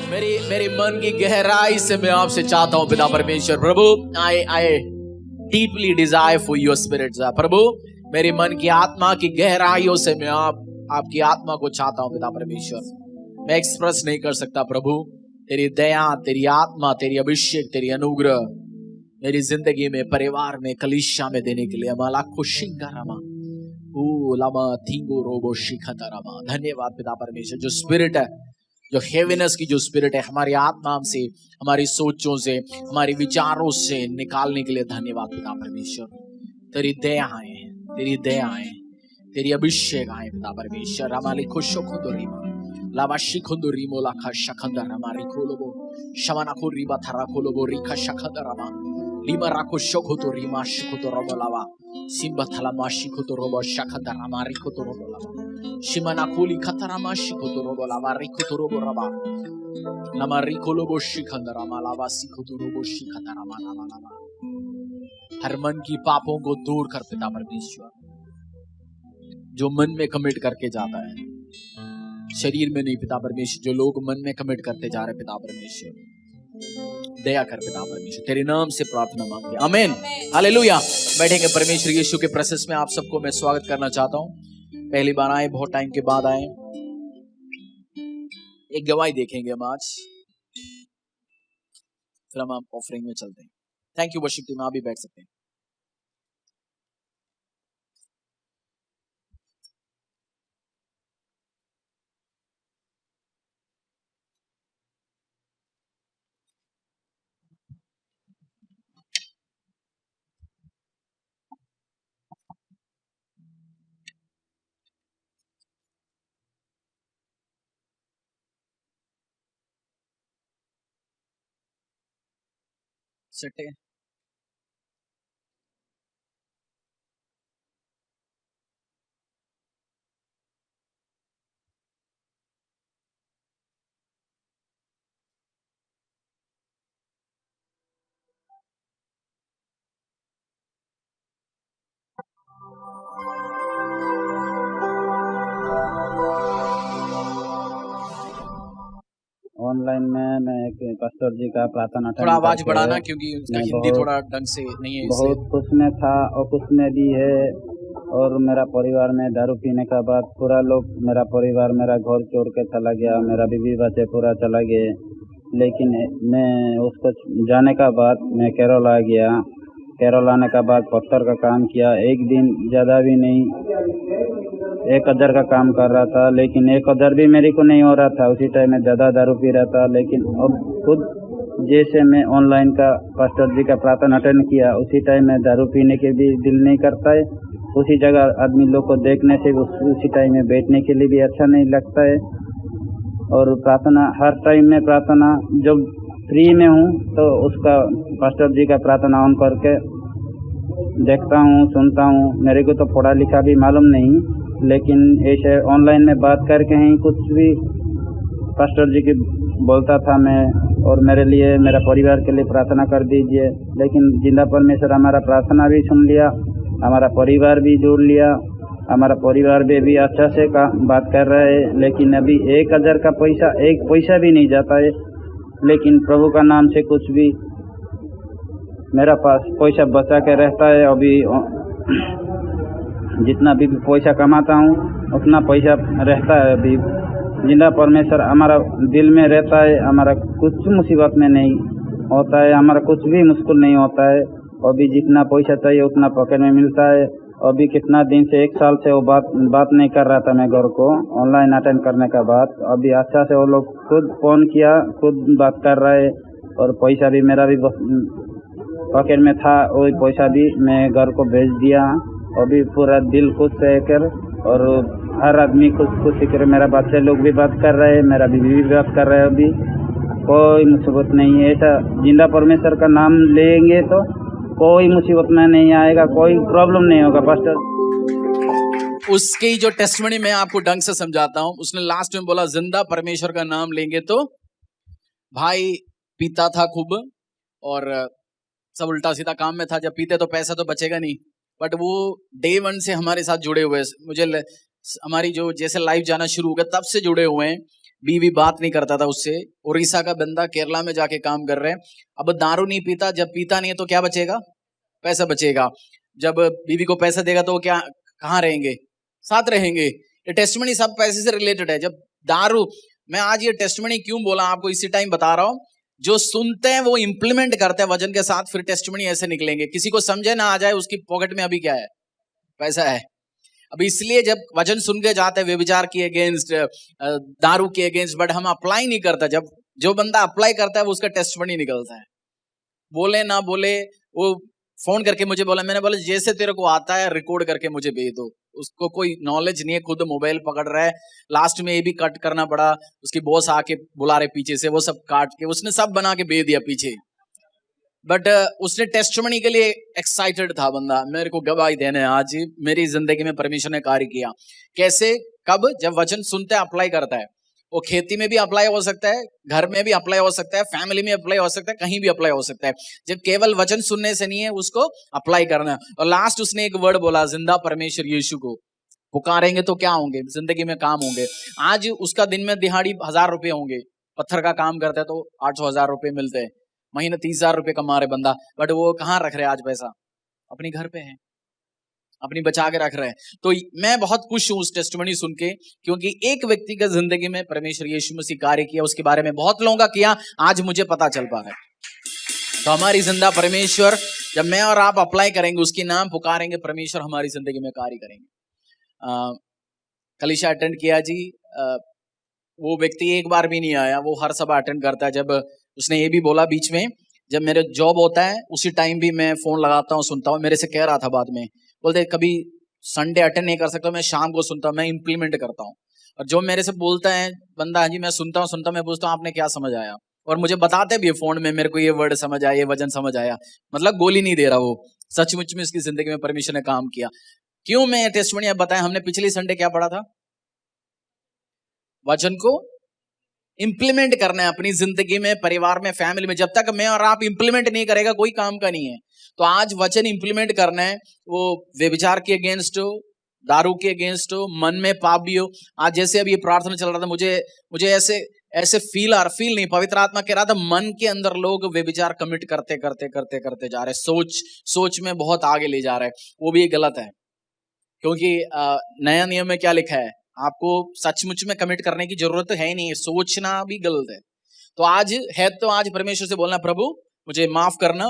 मेरे मन की गहराई से मैं आपसे चाहता हूं पिता परमेश्वर, प्रभु I deeply desire for your spirit. प्रभु मेरे मन की आत्मा की गहराइयों से मैं आपकी आत्मा को चाहता हूं पिता परमेश्वर। मैं एक्सप्रेस नहीं कर सकता प्रभु, तेरी दया, तेरी आत्मा, तेरी अभिषेक, तेरी अनुग्रह मेरी जिंदगी में, परिवार में, कलीसिया में देने के लिए माला खुशिंगा रमा लामा थींगो रोबो शिखता रमा। धन्यवाद पिता परमेश्वर, जो स्पिरिट है, जो हेवीनेस की जो स्पिरिट है हमारी आत्मा से, हमारी सोचों से, हमारे विचारों से निकालने के लिए धन्यवाद पिता परमेश्वर। तेरी दया आए, तेरी दया आए, तेरी अभिषेक आए पिता परमेश्वर। हमारी खुशो खुद रीमा लावाशी खुद रीमो लाखा शखंदर हमारी खोलोबो शमना को रीबा थरा खोलोबो रिखा शखंदर रमा लीमा राको शोखो तो रीमा शिखो तो रोबो लावा सिम्बा थला माशिखो तो रोबो शखंदर हमारी को तो रोबो लावा शिमना कोली खतरा माशिखो तो रोबो लावा रिखो तो रोबो रबा लमा रिखो लोबो शिखंदर रमा लावा सिखो तो रोबो शिखंदर रमा लावा लावा। हर मन की पापों को दूर कर पिता परमेश्वर, जो मन में कमिट करके जाता है, शरीर में नहीं पिता परमेश्वर, जो लोग मन में कमिट करते जा रहे पिता परमेश्वर, दया कर पिता परमेश्वर। तेरे नाम से प्रार्थना मांगते, आमीन, हालेलुया। बैठेंगे परमेश्वर यीशु के प्रेजेंस में। आप सबको मैं स्वागत करना चाहता हूं। पहली बार आए, बहुत टाइम के बाद आए। एक गवाही देखेंगे हम आज, फिर हम ऑफरिंग में चलते हैं। थैंक यू वर्शिप टीम, आप भी बैठ सकते हैं। सेट है। ऑनलाइन में मैं एक पास्टर जी का प्रार्थना थोड़ा आवाज बढ़ाना, क्योंकि उसका हिंदी थोड़ा ढंग से नहीं है, इसलिए। बहुत खुश में था और खुश में भी है। और मेरा परिवार में दारू पीने का बाद पूरा लोग, मेरा परिवार मेरा घर छोड़ के चला गया, मेरा बीवी बच्चे पूरा चला गए। लेकिन मैं उसको जाने का बाद मैं केरल आ गया। केरल आने का बाद पत्थर का काम किया। एक दिन ज़्यादा भी नहीं, 1000 का काम कर रहा था, लेकिन 1000 भी मेरे को नहीं हो रहा था। उसी टाइम में ज़्यादा दारू पी रहा था। लेकिन अब खुद जैसे मैं ऑनलाइन का पास्टर जी का प्रार्थना अटेंड किया, उसी टाइम में दारू पीने के भी दिल नहीं करता है। उसी जगह आदमी लोग को देखने से उसी टाइम में बैठने के लिए भी अच्छा नहीं लगता है। और प्रार्थना हर टाइम में प्रार्थना, जब फ्री में हूँ तो उसका पास्टर जी का प्रार्थना ऑन करके देखता हूँ, सुनता हूँ। मेरे को तो पढ़ा लिखा भी मालूम नहीं, लेकिन ऐसे ऑनलाइन में बात करके ही कुछ भी पास्टर जी की बोलता था मैं, और मेरे लिए, मेरा परिवार के लिए प्रार्थना कर दीजिए। लेकिन जिंदा परमेश्वर हमारा प्रार्थना भी सुन लिया, हमारा परिवार भी जोड़ लिया। हमारा परिवार भी अच्छा से बात कर रहा है। लेकिन अभी 1000 का पैसा, एक पैसा भी नहीं जाता है। लेकिन प्रभु का नाम से कुछ भी मेरा पास पैसा बचा के रहता है। अभी जितना भी पैसा कमाता हूँ उतना पैसा रहता है। अभी जिंदा परमेश्वर हमारा दिल में रहता है। हमारा कुछ मुसीबत में नहीं होता है, हमारा कुछ भी मुश्किल नहीं होता है। अभी जितना पैसा चाहिए उतना पॉकेट में मिलता है। अभी कितना दिन से, 1 साल से वो बात नहीं कर रहा था मैं घर को, ऑनलाइन अटेंड करने का बाद अभी अच्छा से वो लोग खुद फ़ोन किया, खुद बात कर रहे हैं। और पैसा भी मेरा भी पॉकेट में था, वही पैसा भी मैं घर को भेज दिया। अभी पूरा दिल खुश है कर, और हर आदमी खुश कर। मेरा बच्चे लोग भी बात कर रहे हैं, मेरा बीवी भी बात कर रहे हैं। अभी कोई मुसीबत नहीं है। ऐसा जिंदा परमेश्वर का नाम लेंगे तो कोई मुसीबत में नहीं आएगा, कोई प्रॉब्लम नहीं होगा पास्टर। उसकी जो टेस्टमनी मैं आपको ढंग से समझाता हूं। उसने लास्ट में बोला जिंदा परमेश्वर का नाम लेंगे तो, भाई पीता था खूब और सब उल्टा सीधा काम में था। जब पीते तो पैसा तो बचेगा नहीं, बट वो डे 1 से हमारे साथ जुड़े हुए। मुझे हमारी जो जैसे लाइव जाना शुरू हो गया तब से जुड़े हुए हैं। बीवी बात नहीं करता था उससे, उड़ीसा का बंदा केरला में जाके काम कर रहे हैं। अब दारू नहीं पीता, जब पीता नहीं है तो क्या बचेगा? पैसा बचेगा। जब बीवी को पैसा देगा तो वो क्या कहाँ रहेंगे? साथ रहेंगे। ये टेस्टमनी सब पैसे से रिलेटेड है। जब दारू, मैं आज ये टेस्टमनी क्यों बोला आपको इसी टाइम बता रहा हूं, जो सुनते हैं वो इंप्लीमेंट करते हैं वचन के साथ, फिर टेस्टमनी ऐसे निकलेंगे। किसी को समझे ना आ जाए, उसकी पॉकेट में अभी क्या है? पैसा है। अब इसलिए जब वचन सुन के जाते हैं व्यभिचार के अगेंस्ट, दारू के अगेंस्ट, बट हम अप्लाई नहीं करता। जब जो बंदा अप्लाई करता है वो उसका टेस्टमनी निकलता है। बोले ना बोले, वो फोन करके मुझे बोला, मैंने बोला जैसे तेरे को आता है रिकॉर्ड करके मुझे भेज दो। उसको कोई नॉलेज नहीं है, खुद मोबाइल पकड़ रहा है। लास्ट में ये भी कट करना पड़ा, उसकी बॉस आके बुला रहे पीछे से, वो सब काट के उसने सब बना के भेज दिया पीछे। बट उसने टेस्टमनी के लिए एक्साइटेड था बंदा, मेरे को गवाही देने आज मेरी जिंदगी में परमेश्वर ने कार्य किया। कैसे? कब? जब वचन सुनते अप्लाई करता है। वो खेती में भी अप्लाई हो सकता है, घर में भी अप्लाई हो सकता है, फैमिली में अप्लाई हो सकता है, कहीं भी अप्लाई हो सकता है। जब केवल वचन सुनने से नहीं है, उसको अप्लाई करना है। और लास्ट उसने एक वर्ड बोला, जिंदा परमेश्वर यीशु को पुकारेंगे तो क्या होंगे? जिंदगी में काम होंगे। आज उसका दिन में दिहाड़ी 1000 रुपये होंगे। पत्थर का काम करता है तो 800-1000 रुपये मिलते हैं। महीने 30,000 रुपये कमा रहे बंदा, बट वो कहाँ रख रहे आज पैसा? अपनी घर पे है, अपनी बचा के रख रहे हैं। तो मैं बहुत खुश हूं उस टेस्टिमनी सुन के, क्योंकि एक व्यक्ति का जिंदगी में परमेश्वर यीशु मसीह कार्य किया, उसके बारे में बहुत लोगों का किया, आज मुझे पता चल पा रहा है। तो हमारी जिंदा परमेश्वर, जब मैं और आप अप्लाई करेंगे, उसके नाम पुकारेंगे, परमेश्वर हमारी जिंदगी में कार्य करेंगे। कलीसिया अटेंड किया जी, वो व्यक्ति एक बार भी नहीं आया, वो हर सभा अटेंड करता है। जब उसने ये भी बोला बीच में, जब मेरे जॉब होता है उसी टाइम भी मैं फोन लगाता हूँ, सुनता हूँ। मेरे से कह रहा था बाद में, बोलते कभी संडे अटेंड नहीं कर सकता, मैं शाम को सुनता हूँ, मैं इंप्लीमेंट करता हूँ। और जो मेरे से बोलता है बंदा, हाँ जी मैं सुनता हूँ, मैं पूछता हूँ आपने क्या समझ आया, और मुझे बताते भी फोन में, मेरे को ये वर्ड समझ आया, ये वचन समझ आया। मतलब गोली नहीं दे रहा वो, सचमुच में इसकी जिंदगी में परमेश्वर ने काम किया। क्यों मैं टेस्टिमनी अब बताएं? हमने पिछले संडे क्या पढ़ा था? वचन को इंप्लीमेंट करना है अपनी जिंदगी में, परिवार में, फैमिली में। जब तक मैं और आप इंप्लीमेंट नहीं करेगा कोई काम का नहीं है। तो आज वचन इंप्लीमेंट करना है। वो व्यभिचार के अगेंस्ट हो, दारू के अगेंस्ट हो, मन में पाप भी हो। आज जैसे अभी ये प्रार्थना चल रहा था, मुझे ऐसे फील नहीं, पवित्र आत्मा कह रहा था मन के अंदर लोग व्यभिचार कमिट करते करते करते करते जा रहे हैं। सोच में बहुत आगे ले जा रहे हैं। वो भी गलत है, क्योंकि नया नियम में क्या लिखा है? आपको सचमुच में कमिट करने की जरूरत है ही नहीं, सोचना भी गलत है। तो आज परमेश्वर से बोलना, प्रभु मुझे माफ करना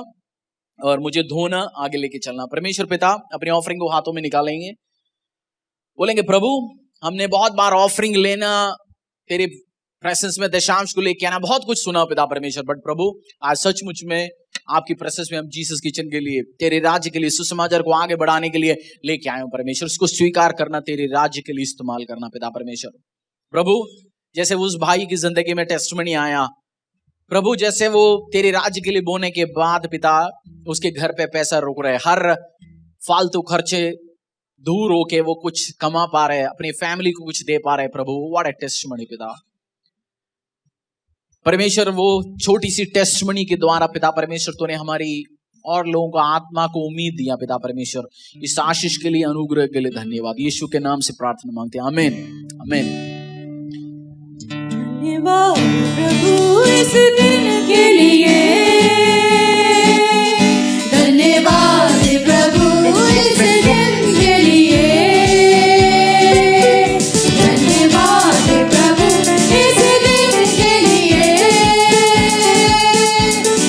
और मुझे धोना, आगे लेके चलना। परमेश्वर पिता अपनी ऑफरिंग को हाथों में निकालेंगे, बोलेंगे प्रभु हमने बहुत बार ऑफरिंग लेना, तेरे प्रेजेंस में दशांश को लेके आना, बहुत कुछ सुना पिता परमेश्वर, बट प्रभु आज सचमुच में आपकी प्रेजेंस में हम जीसस किचन के लिए, तेरे राज्य के लिए, सुसमाचार को आगे बढ़ाने के लिए लेके आए हो परमेश्वर। उसको स्वीकार करना, तेरे राज्य के लिए इस्तेमाल करना पिता परमेश्वर। प्रभु जैसे उस भाई की जिंदगी में टेस्टमनी आया, प्रभु जैसे वो तेरे राज्य के लिए बोने के बाद पिता उसके घर पे पैसा रुक रहे, हर फालतू खर्चे दूर होके वो कुछ कमा पा रहे, अपनी फैमिली को कुछ दे पा रहे। प्रभु व्हाट अ टेस्टमनी पिता परमेश्वर, वो छोटी सी टेस्टमनी के द्वारा पिता परमेश्वर तूने हमारी और लोगों को आत्मा को उम्मीद दिया पिता परमेश्वर। इस आशीष के लिए, अनुग्रह के लिए धन्यवाद। यीशु के नाम से प्रार्थना मांगते हैं, आमीन आमीन। धन्यवाद प्रभु इस दिन के लिए, धन्यवाद प्रभु इस दिन के लिए, धन्यवाद प्रभु इस दिन के लिए,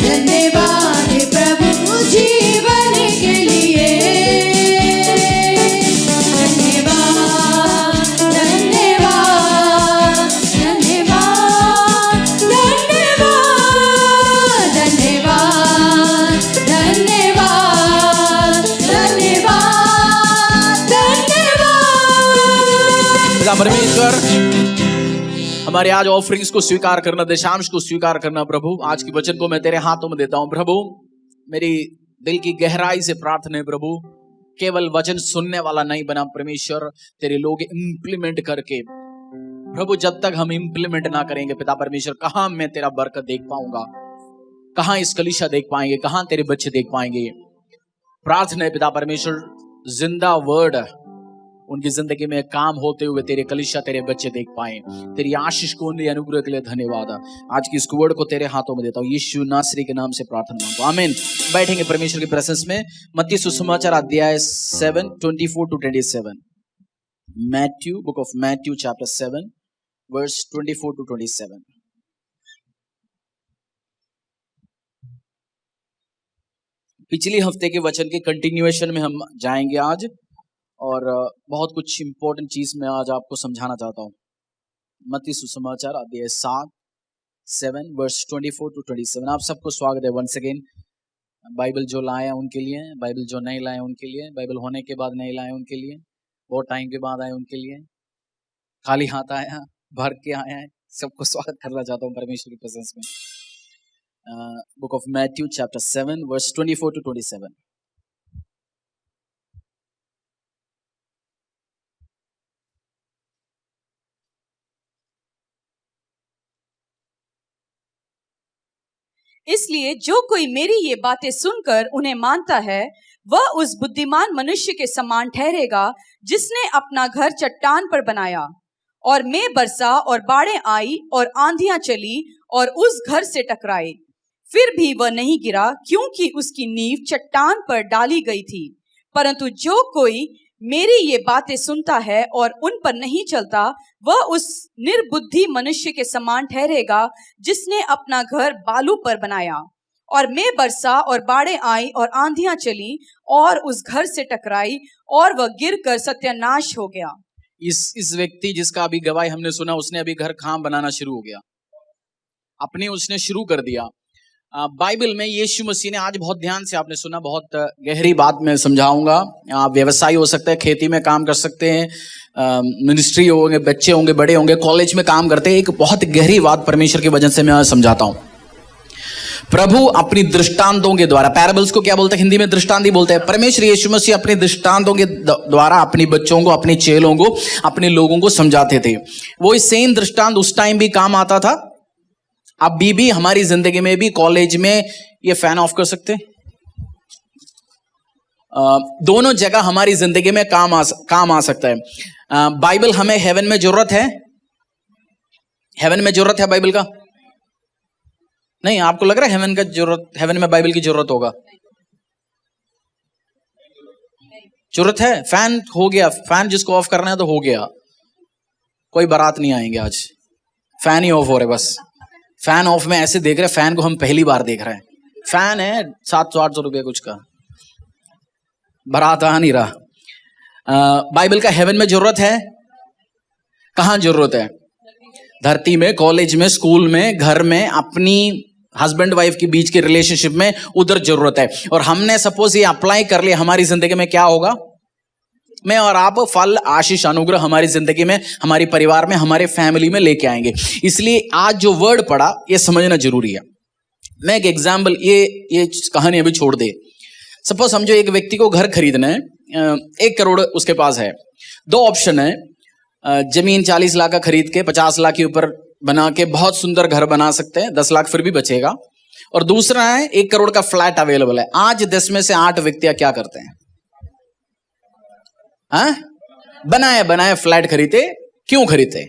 धन्यवाद प्रभु जीवन के लिए, धन्यवाद धन्यवाद धन्यवाद धन्यवाद धन्यवाद धन्यवाद धन्यवाद धन्यवाद। पिता परमेश्वर हमारे आज ऑफरिंग्स को स्वीकार करना, दशांश को स्वीकार करना। प्रभु आज की वचन को मैं तेरे हाथों में देता हूं। प्रभु मेरी दिल की गहराई से प्रार्थना है प्रभु, केवल वचन सुनने वाला नहीं बना परमेश्वर, तेरे लोग इंप्लीमेंट करके। प्रभु जब तक हम इंप्लीमेंट ना करेंगे पिता परमेश्वर, कहां मैं तेरा बरकत देख पाऊंगा, कहां इस कलीसिया देख पाएंगे, कहां तेरे बच्चे देख पाएंगे। प्रार्थना है पिता परमेश्वर, जिंदा वर्ड उनकी जिंदगी में काम होते हुए तेरे कलीसिया, तेरे बच्चे देख पाए। तेरी आशीष को, उनके अनुग्रह के लिए धन्यवाद। आज की इस वर्ड को तेरे हाथों में देता हूँ, यीशु नासरी के नाम से प्रार्थना मांगता हूं, आमीन। बैठेंगे परमेश्वर की प्रेजेंस में। मत्ती सुसमाचार अध्याय 7 24 to 27। Matthew, book of Matthew chapter 7 verse 24 to 27। पिछले हफ्ते के वचन के कंटिन्यूएशन में हम जाएंगे आज, और बहुत कुछ इंपॉर्टेंट चीज मैं आज आपको समझाना चाहता हूं। मत्ती सुसमाचार अध्याय 7 वर्स 24 to 27। आप सबको स्वागत है वंस अगेन। बाइबल जो लाए हैं उनके लिए, बाइबल जो नहीं लाए उनके लिए, बाइबल होने के बाद नहीं लाए उनके लिए, बहुत टाइम के बाद आए उनके लिए, खाली हाथ आया, भर के आया है, सबको स्वागत करना चाहता हूँ परमेश्वर की प्रेजेंस में। Book of Matthew chapter 7 verse 24 to 27। इसलिए जो कोई मेरी ये बातें सुनकर उन्हें मानता है, वह उस बुद्धिमान मनुष्य के समान ठहरेगा जिसने अपना घर चट्टान पर बनाया। और मेघ बरसा और बाढ़ें आई और आंधियां चली और उस घर से टकराए, फिर भी वह नहीं गिरा, क्योंकि उसकी नींव चट्टान पर डाली गई थी। परंतु जो कोई मेरी ये बातें सुनता है और उन पर नहीं चलता, वह उस निर्बुद्धि मनुष्य के समान ठहरेगा जिसने अपना घर बालू पर बनाया। और मेघ बरसा और बाढ़ें आई और आंधियां चली और उस घर से टकराई, और वह गिरकर सत्यानाश हो गया। इस व्यक्ति जिसका अभी गवाही हमने सुना, उसने अभी घर खाम बनाना शुरू हो गया, अपने उसने शुरू कर दिया। बाइबल में यीशु मसीह ने, आज बहुत ध्यान से आपने सुना, बहुत गहरी बात मैं समझाऊंगा। आप व्यवसायी हो सकते हैं, खेती में काम कर सकते हैं, मिनिस्ट्री होंगे, बच्चे होंगे, बड़े होंगे, कॉलेज में काम करते हैं। एक बहुत गहरी बात परमेश्वर की वजह से मैं आज समझाता हूं। प्रभु अपनी दृष्टांतों के द्वारा, पैराबल्स को क्या बोलते हैं हिंदी में? दृष्टांत ही बोलते हैं। परमेश्वर यीशु मसीह अपने दृष्टांतों के द्वारा अपने बच्चों को, अपने चेलों को, अपने लोगों को समझाते थे। वो सेम दृष्टांत उस टाइम भी काम आता था, अभी भी हमारी जिंदगी में भी। कॉलेज में ये फैन ऑफ कर सकते, दोनों जगह हमारी जिंदगी में काम आ सकता है। बाइबल हमें हेवन में जरूरत है, हेवन में जरूरत है बाइबल का? नहीं, आपको लग रहा है हेवन का जरूरत, हेवन में बाइबल की जरूरत होगा? जरूरत है। फैन हो गया, फैन जिसको ऑफ करना है तो हो गया, कोई बारात नहीं आएंगे आज, फैन ही ऑफ हो रहे बस। फैन ऑफ में ऐसे देख रहे, फैन को हम पहली बार देख रहे हैं। फैन है 700-800 रुपये कुछ का, बारात आ नहीं रहा। बाइबल का हेवन में जरूरत है? कहां जरूरत है? धरती में, कॉलेज में, स्कूल में, घर में, अपनी हस्बैंड वाइफ के बीच के रिलेशनशिप में, उधर जरूरत है। और हमने सपोज ये अप्लाई कर लिया, हमारी जिंदगी में क्या होगा? मैं और आप फल, आशीष, अनुग्रह हमारी जिंदगी में, हमारे परिवार में, हमारे फैमिली में लेके आएंगे। इसलिए आज जो वर्ड पढ़ा ये समझना जरूरी है। मैं एक एग्जाम्पल, ये कहानी अभी छोड़ दे। सपोज समझो एक व्यक्ति को घर खरीदना है, 1 करोड़ उसके पास है। 2 ऑप्शन है, जमीन 40 लाख का खरीद के 50 लाख के ऊपर बना के बहुत सुंदर घर बना सकते हैं, 10 लाख फिर भी बचेगा। और दूसरा है 1 करोड़ का फ्लैट अवेलेबल है। आज 10 में से 8 व्यक्तियां क्या करते हैं? बनाया फ्लैट खरीदे। क्यों खरीदते?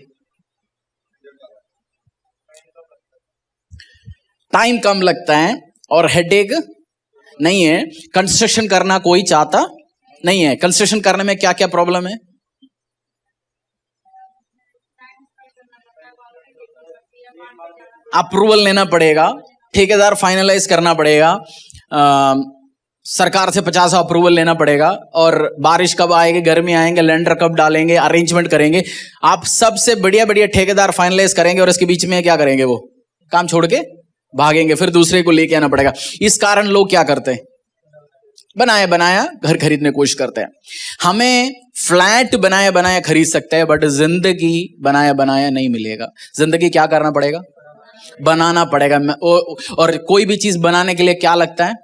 टाइम कम लगता है और हेडेक नहीं है। कंस्ट्रक्शन करना कोई चाहता नहीं है। कंस्ट्रक्शन करने में क्या क्या प्रॉब्लम है? अप्रूवल लेना पड़ेगा, ठेकेदार फाइनलाइज करना पड़ेगा, सरकार से 50 अप्रूवल लेना पड़ेगा, और बारिश कब आएगी, गर्मी आएंगे, लेंडर कब डालेंगे, अरेंजमेंट करेंगे। आप सबसे बढ़िया ठेकेदार फाइनलाइज करेंगे और इसके बीच में क्या करेंगे? वो काम छोड़ के भागेंगे, फिर दूसरे को लेके आना पड़ेगा। इस कारण लोग क्या करते हैं? बनाया घर खरीदने की कोशिश करते हैं। हमें फ्लैट बनाया खरीद सकते हैं, बट जिंदगी बनाया नहीं मिलेगा। जिंदगी क्या करना पड़ेगा? बनाना पड़ेगा। और कोई भी चीज बनाने के लिए क्या लगता है?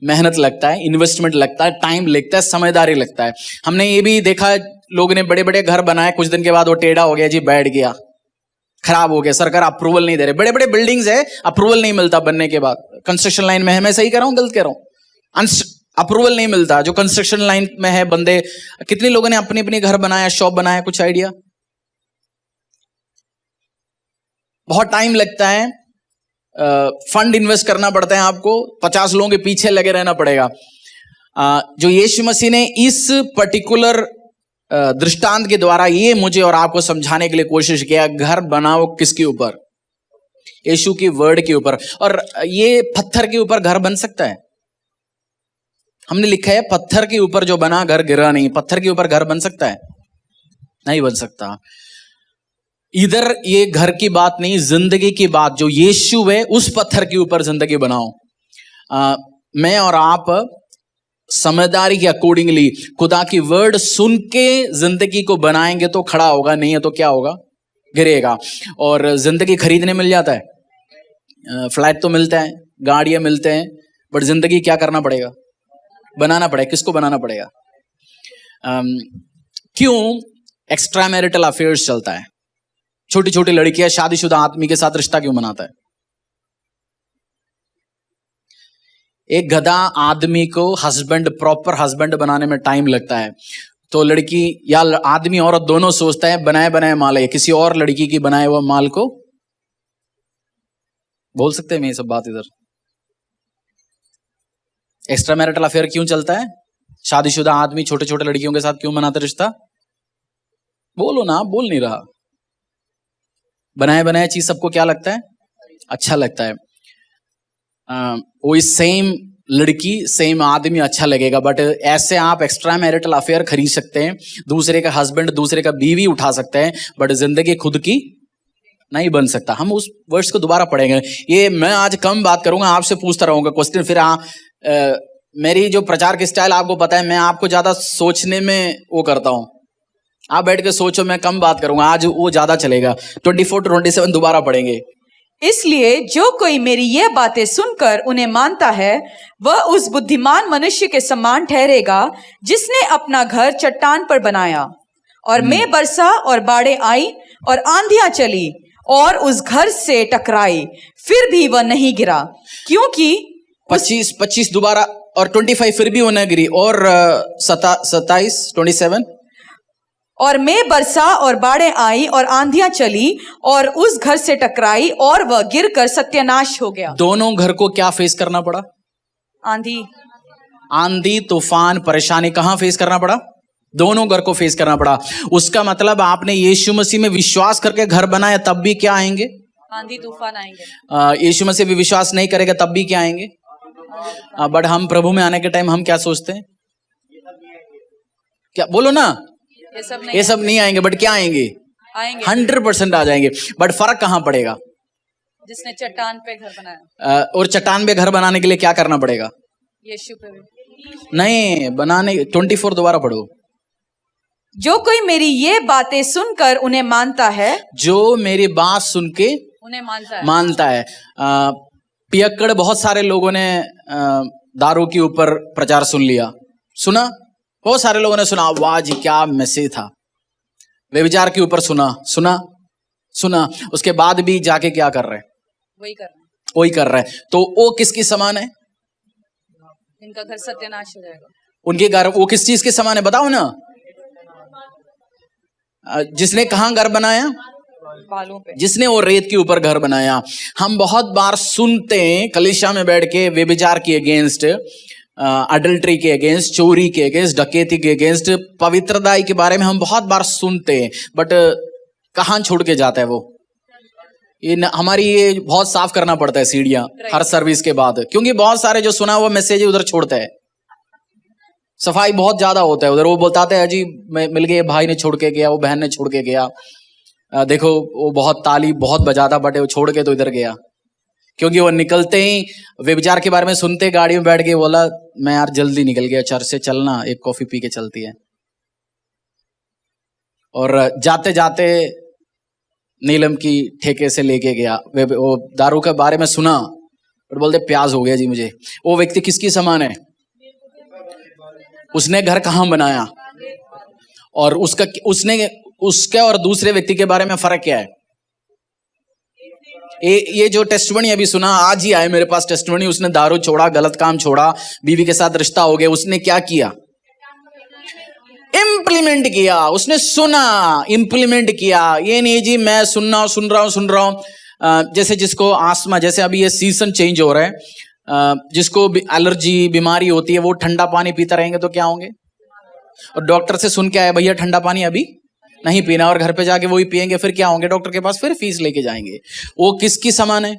मेहनत लगता है, इन्वेस्टमेंट लगता है, टाइम लगता है, समझदारी लगता है। हमने ये भी देखा, लोग ने बड़े बड़े घर बनाए, कुछ दिन के बाद वो टेढ़ा हो गया जी, बैठ गया, खराब हो गया, सरकार अप्रूवल नहीं दे रहे। बड़े बड़े बिल्डिंग्स है, अप्रूवल नहीं मिलता बनने के बाद। कंस्ट्रक्शन लाइन में है, मैं सही कह रहा हूं गलत कह रहा हूं? अप्रूवल नहीं मिलता। जो कंस्ट्रक्शन लाइन में है बंदे, कितने लोगों ने अपने अपने घर बनाया, शॉप बनाया, कुछ आइडिया? बहुत टाइम लगता है, फंड इन्वेस्ट करना पड़ता है, आपको 50 लोगों के पीछे लगे रहना पड़ेगा। जो यीशु मसीह ने इस पर्टिकुलर दृष्टांत के द्वारा ये मुझे और आपको समझाने के लिए कोशिश किया, घर बनाओ किसके ऊपर? यीशु की वर्ड के ऊपर। और ये पत्थर के ऊपर घर बन सकता है? हमने लिखा है पत्थर के ऊपर जो बना घर गिरा नहीं। पत्थर के ऊपर घर बन सकता है? नहीं बन सकता। इधर ये घर की बात नहीं, जिंदगी की बात। जो यीशु है उस पत्थर के ऊपर जिंदगी बनाओ। मैं और आप समझदारी के अकॉर्डिंगली खुदा की वर्ड सुन के जिंदगी को बनाएंगे तो खड़ा होगा, नहीं है तो क्या होगा? गिरेगा। और जिंदगी खरीदने मिल जाता है, फ्लैट तो मिलता है, गाड़ियां मिलते हैं, बट जिंदगी क्या करना पड़ेगा? बनाना पड़ेगा। किसको बनाना पड़ेगा? क्यों एक्स्ट्रा मैरिटल अफेयर्स चलता है? छोटी छोटी लड़कियां शादीशुदा आदमी के साथ रिश्ता क्यों बनाता है? एक गधा आदमी को हस्बैंड, प्रॉपर हस्बैंड बनाने में टाइम लगता है, तो लड़की या आदमी औरत दोनों सोचता है बनाए बनाए माल है, किसी और लड़की की बनाए हुआ माल को बोल सकते हैं। मैं ये सब बात इधर एक्स्ट्रा मैरिटल अफेयर क्यों चलता है? शादीशुदा आदमी छोटे छोटे लड़कियों के साथ क्यों बनाते रिश्ता? बोलो ना, बोल नहीं रहा। बनाए बनाए चीज सबको क्या लगता है? अच्छा लगता है। वही सेम लड़की सेम आदमी अच्छा लगेगा, बट ऐसे आप एक्स्ट्रा मैरिटल अफेयर खरीद सकते हैं, दूसरे का हस्बैंड दूसरे का बीवी उठा सकते हैं, बट जिंदगी खुद की नहीं बन सकता। हम उस वर्ड्स को दोबारा पढ़ेंगे। ये मैं आज कम बात करूंगा, आपसे पूछता रहूंगा क्वेश्चन। फिर मेरी जो प्रचार की स्टाइल आपको पता है, मैं आपको ज्यादा सोचने में वो करता हूं। आप बैठ के सोचो, मैं कम बात करूंगा, आज वो ज्यादा चलेगा। 24 to 27 दोबारा पढ़ेंगे। इसलिए जो कोई मेरी यह बातें सुनकर उन्हें मानता है, वह उस बुद्धिमान मनुष्य के समान ठहरेगा जिसने अपना घर चट्टान पर बनाया। और मैं बरसा और बाढ़ें आई और आंधियां चली और उस घर से टकराई, फिर भी वह नहीं गिरा, क्योंकि 25 दोबारा, और 25 फिर भी वो न गिरी, और 27 27 और मैं बरसा और बाढ़ें आई और आंधियां चली और उस घर से टकराई और वह गिरकर सत्यानाश हो गया। दोनों घर को क्या फेस करना पड़ा? आंधी तूफान परेशानी कहां फेस करना पड़ा? दोनों घर को फेस करना पड़ा। उसका मतलब आपने यीशु मसीह में विश्वास करके घर बनाया, तब भी क्या आएंगे? आंधी तूफान आएंगे। यीशु मसीह भी विश्वास नहीं करेगा तब भी क्या आएंगे? बट हम प्रभु में आने के टाइम हम क्या सोचते हैं? क्या बोलो ना, ये सब नहीं आएंगे, बट क्या आएंगे? 100% आ जाएंगे। बट फर्क कहां पड़ेगा? जिसने चट्टान पे घर बनाया। और चट्टान पे घर बनाने के लिए क्या करना पड़ेगा? यीशु पे भी नहीं बनाने। 24 दोबारा पढ़ो। जो कोई मेरी ये बातें सुनकर उन्हें मानता है, जो मेरी बात सुन के उन्हें मानता है। पियक्कड़ बहुत सारे लोगों ने दारू के ऊपर प्रचार सुन लिया, सुना, बहुत सारे लोगों ने सुना, वाह जी क्या मैसेज था। व्यभिचार के ऊपर सुना, उसके बाद भी जाके क्या कर रहे? वही कर रहे। तो वो किसकी समान है? इनका घर सत्यानाश हो जाएगा। उनके घर वो किस चीज के समान है बताओ ना? जिसने कहां घर बनाया? बालों पे। जिसने वो रेत के ऊपर घर बनाया। हम बहुत बार सुनते हैं कलीसिया में बैठ के व्यभिचार के अगेंस्ट, अडल्ट्री के अगेंस्ट, चोरी के अगेंस्ट, डकैती के अगेंस्ट, पवित्रताई के बारे में हम बहुत बार सुनते हैं, बट कहां छोड़ के जाता है वो? हमारी ये बहुत साफ करना पड़ता है सीढ़ियां हर सर्विस के बाद, क्योंकि बहुत सारे जो सुना हुआ मैसेज उधर छोड़ते हैं। सफाई बहुत ज्यादा होता है उधर। वो बताते हैं जी मिल गए, भाई ने छोड़ के गया, वो बहन ने छोड़ के गया, देखो वो बहुत ताली बहुत बजाता, बट वो छोड़ के तो इधर गया। क्योंकि वो निकलते ही व्यभिचार के बारे में सुनते, गाड़ी में बैठ के बोला मैं यार जल्दी निकल गया, चर्च से चलना, एक कॉफी पी के चलती है। और जाते जाते नीलम की ठेके से लेके गया, वो दारू के बारे में सुना और बोलते प्याज हो गया जी मुझे। वो व्यक्ति किसकी समान है? उसने घर कहां बनाया? और उसका और दूसरे व्यक्ति के बारे में फर्क क्या है? ये जो टेस्टिमनी अभी सुना, आज ही आए मेरे पास टेस्टिमनी, उसने दारू छोड़ा, गलत काम छोड़ा, बीवी के साथ रिश्ता हो गया, उसने क्या किया? इम्प्लीमेंट किया। उसने सुना, इम्प्लीमेंट किया। ये नहीं जी मैं सुन रहा हूं। जैसे जिसको आस्थमा, जैसे अभी ये सीजन चेंज हो रहा है, जिसको एलर्जी बीमारी होती है, वो ठंडा पानी पीता रहेंगे तो क्या होंगे? और डॉक्टर से सुन के आए भैया ठंडा पानी अभी नहीं पीना, और घर पे जाके वही पिएंगे, फिर क्या होंगे? डॉक्टर के पास फिर फीस लेके जाएंगे। वो किसकी समान है?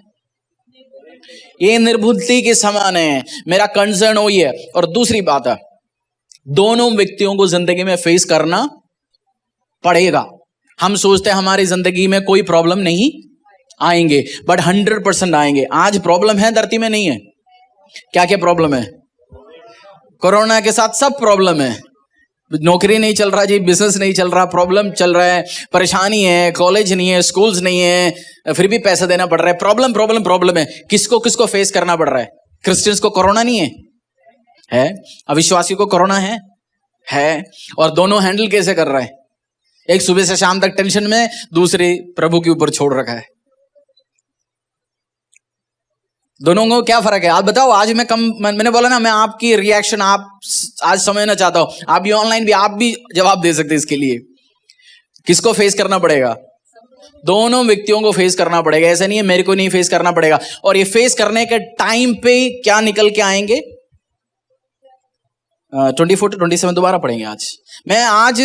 ये निर्बुद्धि के समान है। मेरा कंसर्न वही है। और दूसरी बात है, दोनों व्यक्तियों को जिंदगी में फेस करना पड़ेगा। हम सोचते हैं हमारी जिंदगी में कोई प्रॉब्लम नहीं आएंगे, बट 100% आएंगे। आज प्रॉब्लम है, धरती में नहीं है। क्या क्या प्रॉब्लम है? कोरोना के साथ सब प्रॉब्लम है। नौकरी नहीं चल रहा जी, बिजनेस नहीं चल रहा, प्रॉब्लम चल रहा है, परेशानी है, कॉलेज नहीं है, स्कूल्स नहीं है, फिर भी पैसा देना पड़ रहा है। प्रॉब्लम प्रॉब्लम प्रॉब्लम है। किसको किसको फेस करना पड़ रहा है? क्रिश्चियंस को कोरोना नहीं है? अविश्वासी को कोरोना है। और दोनों हैंडल कैसे कर रहा है? एक सुबह से शाम तक टेंशन में, दूसरी प्रभु के ऊपर छोड़ रखा है। दोनों को क्या फर्क है? आप बताओ। आज मैंने बोला ना, मैं आपकी रिएक्शन आप आज समझना चाहता हूं। आप भी ऑनलाइन भी, आप भी जवाब दे सकते हैं इसके लिए। किसको फेस करना पड़ेगा? दोनों व्यक्तियों को फेस करना पड़ेगा। ऐसा नहीं है मेरे को नहीं फेस करना पड़ेगा। और ये फेस करने के टाइम पे क्या निकल के आएंगे? 24 to 27 दोबारा पढ़ेंगे आज। मैं आज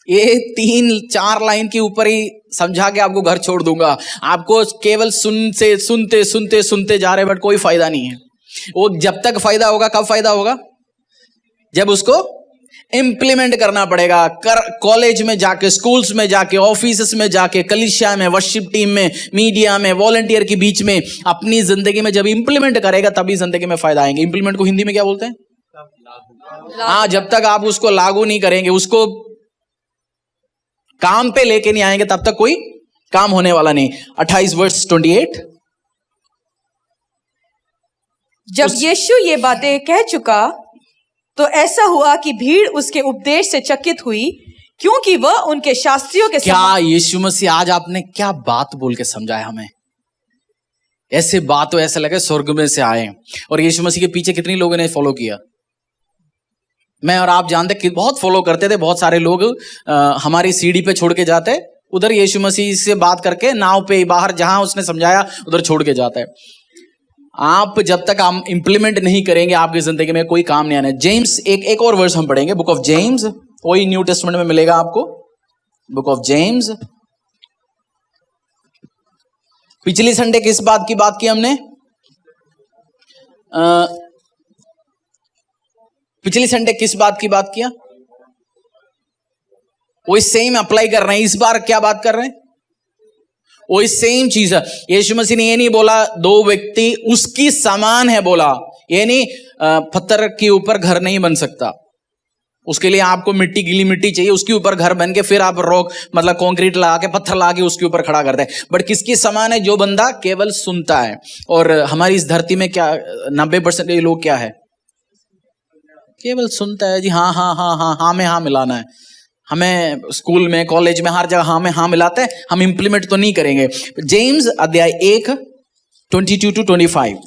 ये 3-4 लाइन के ऊपर ही समझा के आपको घर छोड़ दूंगा। आपको केवल सुनते जा रहे, बट कोई फायदा नहीं है। वो जब तक फायदा होगा, कब फायदा होगा? जब उसको इंप्लीमेंट करना पड़ेगा। कॉलेज में जाके, स्कूल्स में जाके, ऑफिस में जाके, कलीसिया में, वर्शिप टीम में, मीडिया में, वॉलंटियर के बीच में, अपनी जिंदगी में जब इंप्लीमेंट करेगा तभी जिंदगी में फायदा आएंगे। इंप्लीमेंट को हिंदी में क्या बोलते हैं? हाँ, जब तक आप उसको लागू नहीं करेंगे, उसको काम पे लेके नहीं आएंगे, तब तक कोई काम होने वाला नहीं। 28 वर्ष 28। जब यीशु ये बातें कह चुका तो ऐसा हुआ कि भीड़ उसके उपदेश से चकित हुई, क्योंकि वह उनके शास्त्रियों के क्या यीशु मसीह आज आपने क्या बात बोल के समझाया हमें? ऐसे बात तो ऐसा लगे स्वर्ग में से आए। और यीशु मसीह के पीछे कितने लोगों ने फॉलो किया? मैं और आप जानते कि बहुत फॉलो करते थे। बहुत सारे लोग हमारी सीढ़ी पे छोड़ के जाते, उधर यीशु मसीह से बात करके नाव पे बाहर जहां उसने समझाया उधर छोड़ के जाता है। आप जब तक आप इंप्लीमेंट नहीं करेंगे, आपकी जिंदगी में कोई काम नहीं आना है। जेम्स, एक और वर्स हम पढ़ेंगे, बुक ऑफ जेम्स, वही न्यू टेस्टमेंट में मिलेगा आपको। Book of James. पिछली संडे किस बात की बात की हमने? पिछली संडे किस बात की बात किया? वही सेम अप्लाई कर रहे हैं। इस बार क्या बात कर रहे हैं? वही सेम चीज है। यीशु मसीह ने ये नहीं बोला दो व्यक्ति उसकी समान है, बोला ये नहीं पत्थर के ऊपर घर नहीं बन सकता, उसके लिए आपको मिट्टी, गीली मिट्टी चाहिए, उसके ऊपर घर बन के फिर आप मतलब कंक्रीट लगा के, पत्थर लगा के उसके ऊपर खड़ा करते हैं। बट किसकी समान है? जो बंदा केवल सुनता है। और हमारी इस धरती में क्या 90% लोग क्या है? केवल सुनता है जी। हाँ हाँ हाँ हाँ हाँ में हाँ मिलाना है। हमें स्कूल में, कॉलेज में, हर जगह हाँ में हाँ मिलाते हैं, हम इंप्लीमेंट तो नहीं करेंगे। जेम्स अध्याय 1 22 to 25।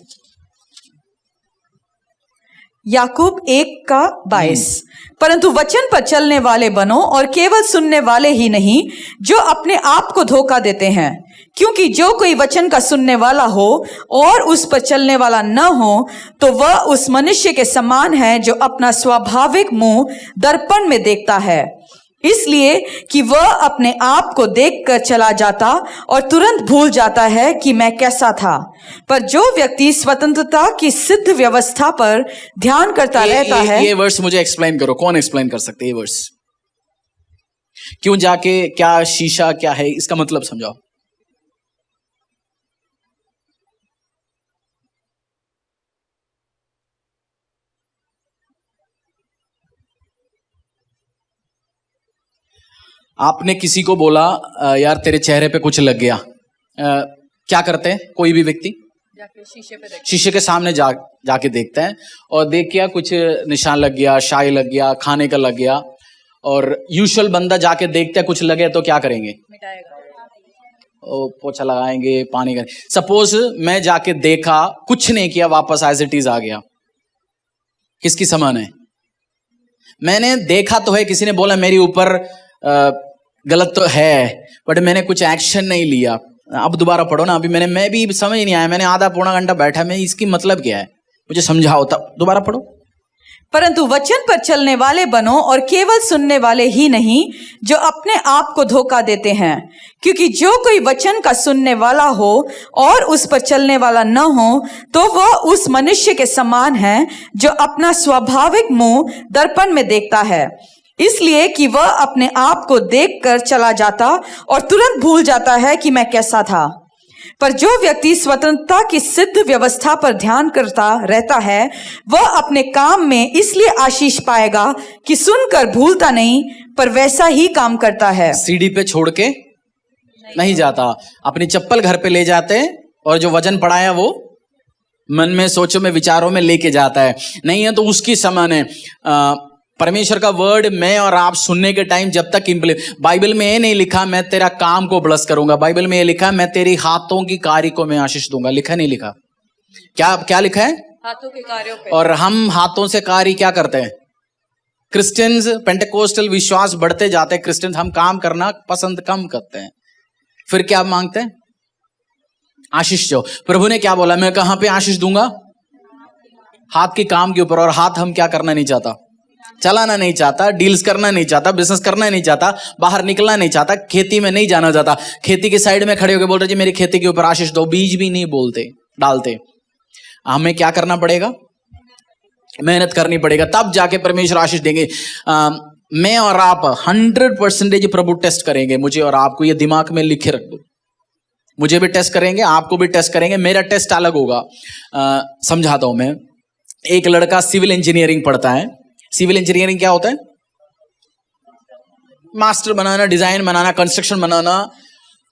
याकूब 1:22। परंतु वचन पर चलने वाले बनो और केवल सुनने वाले ही नहीं जो अपने आप को धोखा देते हैं, क्योंकि जो कोई वचन का सुनने वाला हो और उस पर चलने वाला न हो तो वह उस मनुष्य के समान है जो अपना स्वाभाविक मुंह दर्पण में देखता है, इसलिए कि वह अपने आप को देखकर चला जाता और तुरंत भूल जाता है कि मैं कैसा था। पर जो व्यक्ति स्वतंत्रता की सिद्ध व्यवस्था पर ध्यान करता रहता है। ये वर्स मुझे एक्सप्लेन करो, कौन एक्सप्लेन कर सकते हैं ये वर्स? क्यों जाके, क्या शीशा क्या है, इसका मतलब समझाओ। आपने किसी को बोला यार तेरे चेहरे पे कुछ लग गया, क्या करते हैं? कोई भी व्यक्ति शीशे के सामने जाके देखते हैं और देख के कुछ निशान लग गया, शाई लग गया, खाने का लग गया। और यूजुअल बंदा जाके देखते हैं कुछ लगे तो क्या करेंगे? पोछा लगाएंगे, पानी करें। सपोज मैं जाके देखा, कुछ नहीं किया, वापस एज इट इज आ गया, किसकी समान है? मैंने देखा तो है, किसी ने बोला मेरे ऊपर गलत तो है, बट मैंने कुछ एक्शन नहीं लिया। अब दोबारा पढ़ो ना, अभी मैं भी समझ नहीं आया, मैंने आधा पौना घंटा बैठा, मैं इसकी मतलब क्या है मुझे समझाओ, तब दोबारा पढ़ो। परंतु वचन पर चलने वाले बनो और केवल सुनने वाले ही नहीं जो अपने आप को धोखा देते हैं, क्योंकि जो कोई वचन का सुनने वाला हो और उस पर चलने वाला न हो तो वह उस मनुष्य के समान है जो अपना स्वाभाविक मुंह दर्पण में देखता है, इसलिए कि वह अपने आप को देखकर चला जाता और तुरंत भूल जाता है कि मैं कैसा था। पर जो व्यक्ति स्वतंत्रता की सिद्ध व्यवस्था पर ध्यान करता रहता है वह अपने काम में इसलिए आशीष पाएगा कि सुनकर भूलता नहीं पर वैसा ही काम करता है। सीढ़ी पे छोड़ के नहीं जाता, अपनी चप्पल घर पे ले जाते और जो वजन पड़ा है वो मन में, सोचों में, विचारों में लेके जाता है। नहीं है तो उसकी समान है। परमेश्वर का वर्ड मैं और आप सुनने के टाइम जब तक बाइबल में ये नहीं लिखा मैं तेरा काम को ब्लेस करूंगा, बाइबल में ये लिखा मैं तेरी हाथों की कार्य को मैं आशीष दूंगा, लिखा नहीं लिखा? क्या लिखा है? हाथों के कार्यों पे। और हम हाथों से कार्य क्या करते हैं? क्रिश्चियंस पेंटेकोस्टल विश्वास बढ़ते जाते हैं, क्रिश्चियंस हम काम करना पसंद कम करते हैं। फिर क्या मांगते हैं? आशीष। जो प्रभु ने क्या बोला, मैं कहां पे आशीष दूंगा? हाथ के काम के ऊपर। और हाथ हम क्या करना नहीं चाहता? चलाना नहीं चाहता, डील्स करना नहीं चाहता, बिजनेस करना नहीं चाहता, बाहर निकलना नहीं चाहता, खेती में नहीं जाना चाहता। खेती के साइड में खड़े होकर बोल रहे जी मेरी खेती के ऊपर आशीष दो, बीज भी नहीं बोलते डालते। हमें क्या करना पड़ेगा? मेहनत करनी पड़ेगा, तब जाके परमेश्वर आशीष देंगे। मैं और आप 100% प्रभु टेस्ट करेंगे, मुझे और आपको, ये दिमाग में लिखे रख दो। मुझे भी टेस्ट करेंगे, आपको भी टेस्ट करेंगे, मेरा टेस्ट अलग होगा। समझाता हूं मैं। एक लड़का सिविल इंजीनियरिंग पढ़ता है। सिविल इंजीनियरिंग क्या होता है? मास्टर बनाना, डिजाइन बनाना, कंस्ट्रक्शन बनाना।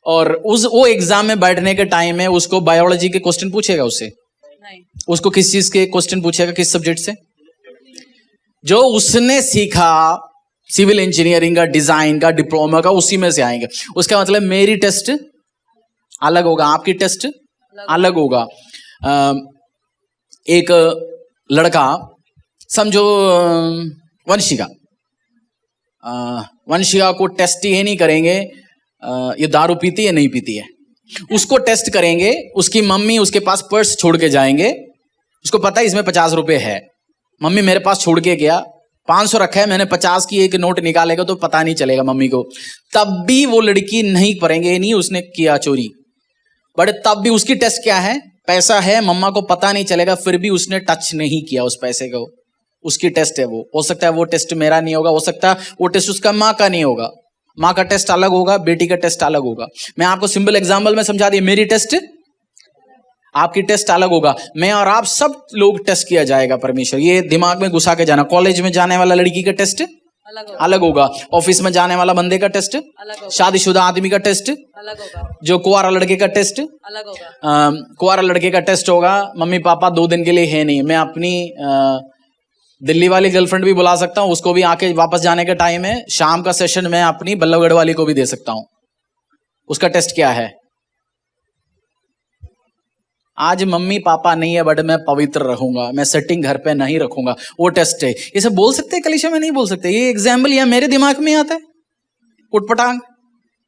और वो एग्जाम में बैठने के टाइम में उसको बायोलॉजी के क्वेश्चन पूछेगा, उससे नहीं, उसको किस चीज के क्वेश्चन पूछेगा? किस सब्जेक्ट से? जो उसने सीखा सिविल इंजीनियरिंग का, डिजाइन का, डिप्लोमा का, उसी में से आएंगे। उसका मतलब मेरी टेस्ट अलग होगा, आपकी टेस्ट अलग होगा। एक लड़का समझो, वंशिका को टेस्ट ये नहीं करेंगे ये दारू पीती है नहीं पीती है, उसको टेस्ट करेंगे। उसकी मम्मी उसके पास पर्स छोड़ के जाएंगे, उसको पता है इसमें 50 रुपए है, मम्मी मेरे पास छोड़ के गया, 500 रखा है, मैंने 50 की एक नोट निकालेगा तो पता नहीं चलेगा मम्मी को, तब भी वो लड़की नहीं पढ़ेंगे, नहीं उसने किया चोरी, बट तब भी उसकी टेस्ट क्या है? पैसा है, मम्मा को पता नहीं चलेगा, फिर भी उसने टच नहीं किया उस पैसे को, उसकी टेस्ट है वो। हो सकता है वो टेस्ट मेरा नहीं होगा, हो सकता है वो टेस्ट उसका माँ का नहीं होगा, माँ का टेस्ट अलग होगा, बेटी का टेस्ट अलग होगा। मैं आपको सिंपल एग्जांपल में समझा दिया, मेरी टेस्ट, आपकी टेस्ट अलग होगा। मैं और आप सब लोग टेस्ट किया जाएगा परमेश्वर, ये दिमाग में घुसा के जाना। कॉलेज में जाने वाला लड़की का टेस्ट अलग होगा, ऑफिस में जाने वाला बंदे का टेस्ट अलग होगा, शादीशुदा आदमी का टेस्ट अलग होगा, जो कुंवारा लड़के का टेस्ट अलग होगा। कुंवारा लड़के का टेस्ट होगा, मम्मी पापा 2 दिन के लिए है नहीं, मैं अपनी दिल्ली वाली गर्लफ्रेंड भी बुला सकता हूँ, उसको भी आके वापस जाने का टाइम है, शाम का सेशन मैं अपनी बल्लभगढ़ वाली को भी दे सकता हूँ। उसका टेस्ट क्या है? आज मम्मी पापा नहीं है बट मैं पवित्र रहूंगा, मैं सेटिंग घर पे नहीं रखूंगा, वो टेस्ट है। ये सब बोल सकते हैं कलीसिया में? नहीं बोल सकते। ये एग्जाम्पल या मेरे दिमाग में आता है उटपटांग,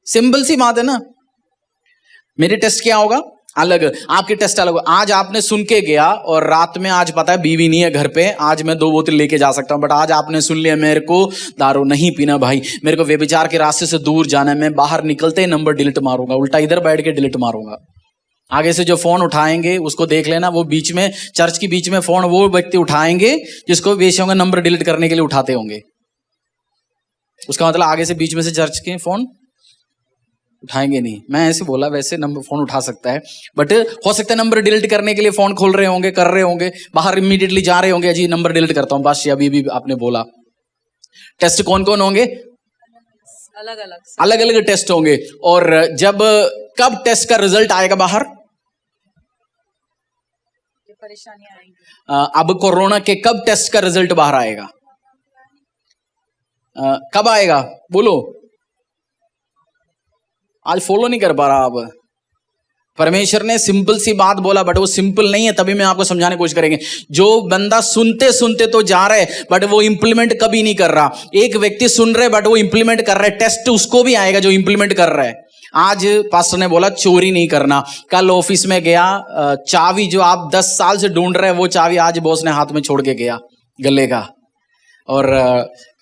सिंपल सी बात है ना। मेरी टेस्ट क्या होगा? अलग, आपकी टेस्ट अलग। आज आपने सुन के गया और रात में आज पता है बीवी नहीं है घर पे, आज मैं 2 बोतल लेके जा सकता हूं, बट आज आपने सुन लिया मेरे को दारू नहीं पीना भाई, मेरे को व्यभिचार के रास्ते से दूर जाना है, मैं बाहर निकलते ही नंबर डिलीट मारूंगा, उल्टा इधर बैठ के डिलीट मारूंगा। आगे से जो फोन उठाएंगे उसको देख लेना, वो बीच में चर्च की बीच में फोन वो व्यक्ति उठाएंगे जिसको वैसे होंगे नंबर डिलीट करने के लिए उठाते होंगे। उसका मतलब आगे से बीच में से चर्च के फोन उठाएंगे नहीं। मैं ऐसे बोला, वैसे नंबर फोन उठा सकता है, बट हो सकता है नंबर डिलीट करने के लिए फोन खोल रहे होंगे, कर रहे होंगे, बाहर इमीडिएटली जा रहे होंगे, जी नंबर डिलीट करता हूं बस, अभी भी आपने बोला। टेस्ट कौन कौन होंगे? अलग अलग टेस्ट होंगे। और जब कब टेस्ट का रिजल्ट आएगा बाहर? परेशानियां आएंगी। अब कोरोना के कब टेस्ट का रिजल्ट बाहर आएगा? कब आएगा बोलो? आज फॉलो नहीं कर पा रहा आप। परमेश्वर ने सिंपल सी बात बोला बट वो सिंपल नहीं है, तभी मैं आपको समझाने की कोशिश करेंगे। जो बंदा सुनते सुनते तो जा रहा है बट वो इंप्लीमेंट कभी नहीं कर रहा। एक व्यक्ति सुन रहे बट वो इंप्लीमेंट कर रहा है, टेस्ट उसको भी आएगा जो इंप्लीमेंट कर रहा है। आज पास्टर ने बोला चोरी नहीं करना। कल ऑफिस में गया, चाबी जो आप 10 साल से ढूंढ रहे हैं वो चाबी आज बॉस ने हाथ में छोड़ के गया गले का। और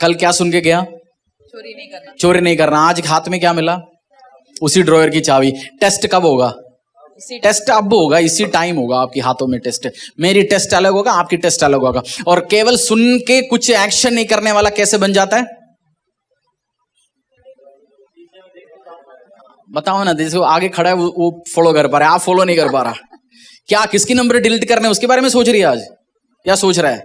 कल क्या सुन के गया? चोरी नहीं करना। आज हाथ में क्या मिला? उसी ड्रॉयर की चाबी। टेस्ट कब होगा? टेस्ट अब होगा, इसी टाइम होगा आपके हाथों में टेस्ट। मेरी टेस्ट अलग होगा, आपकी टेस्ट अलग होगा। और केवल सुन के कुछ एक्शन नहीं करने वाला कैसे बन जाता है? बताओ ना। जैसे आगे खड़ा है वो फॉलो कर पा रहा है, आप फॉलो नहीं कर पा रहा। क्या किसकी नंबर डिलीट करने उसके बारे में सोच रही है आज, क्या सोच रहा है?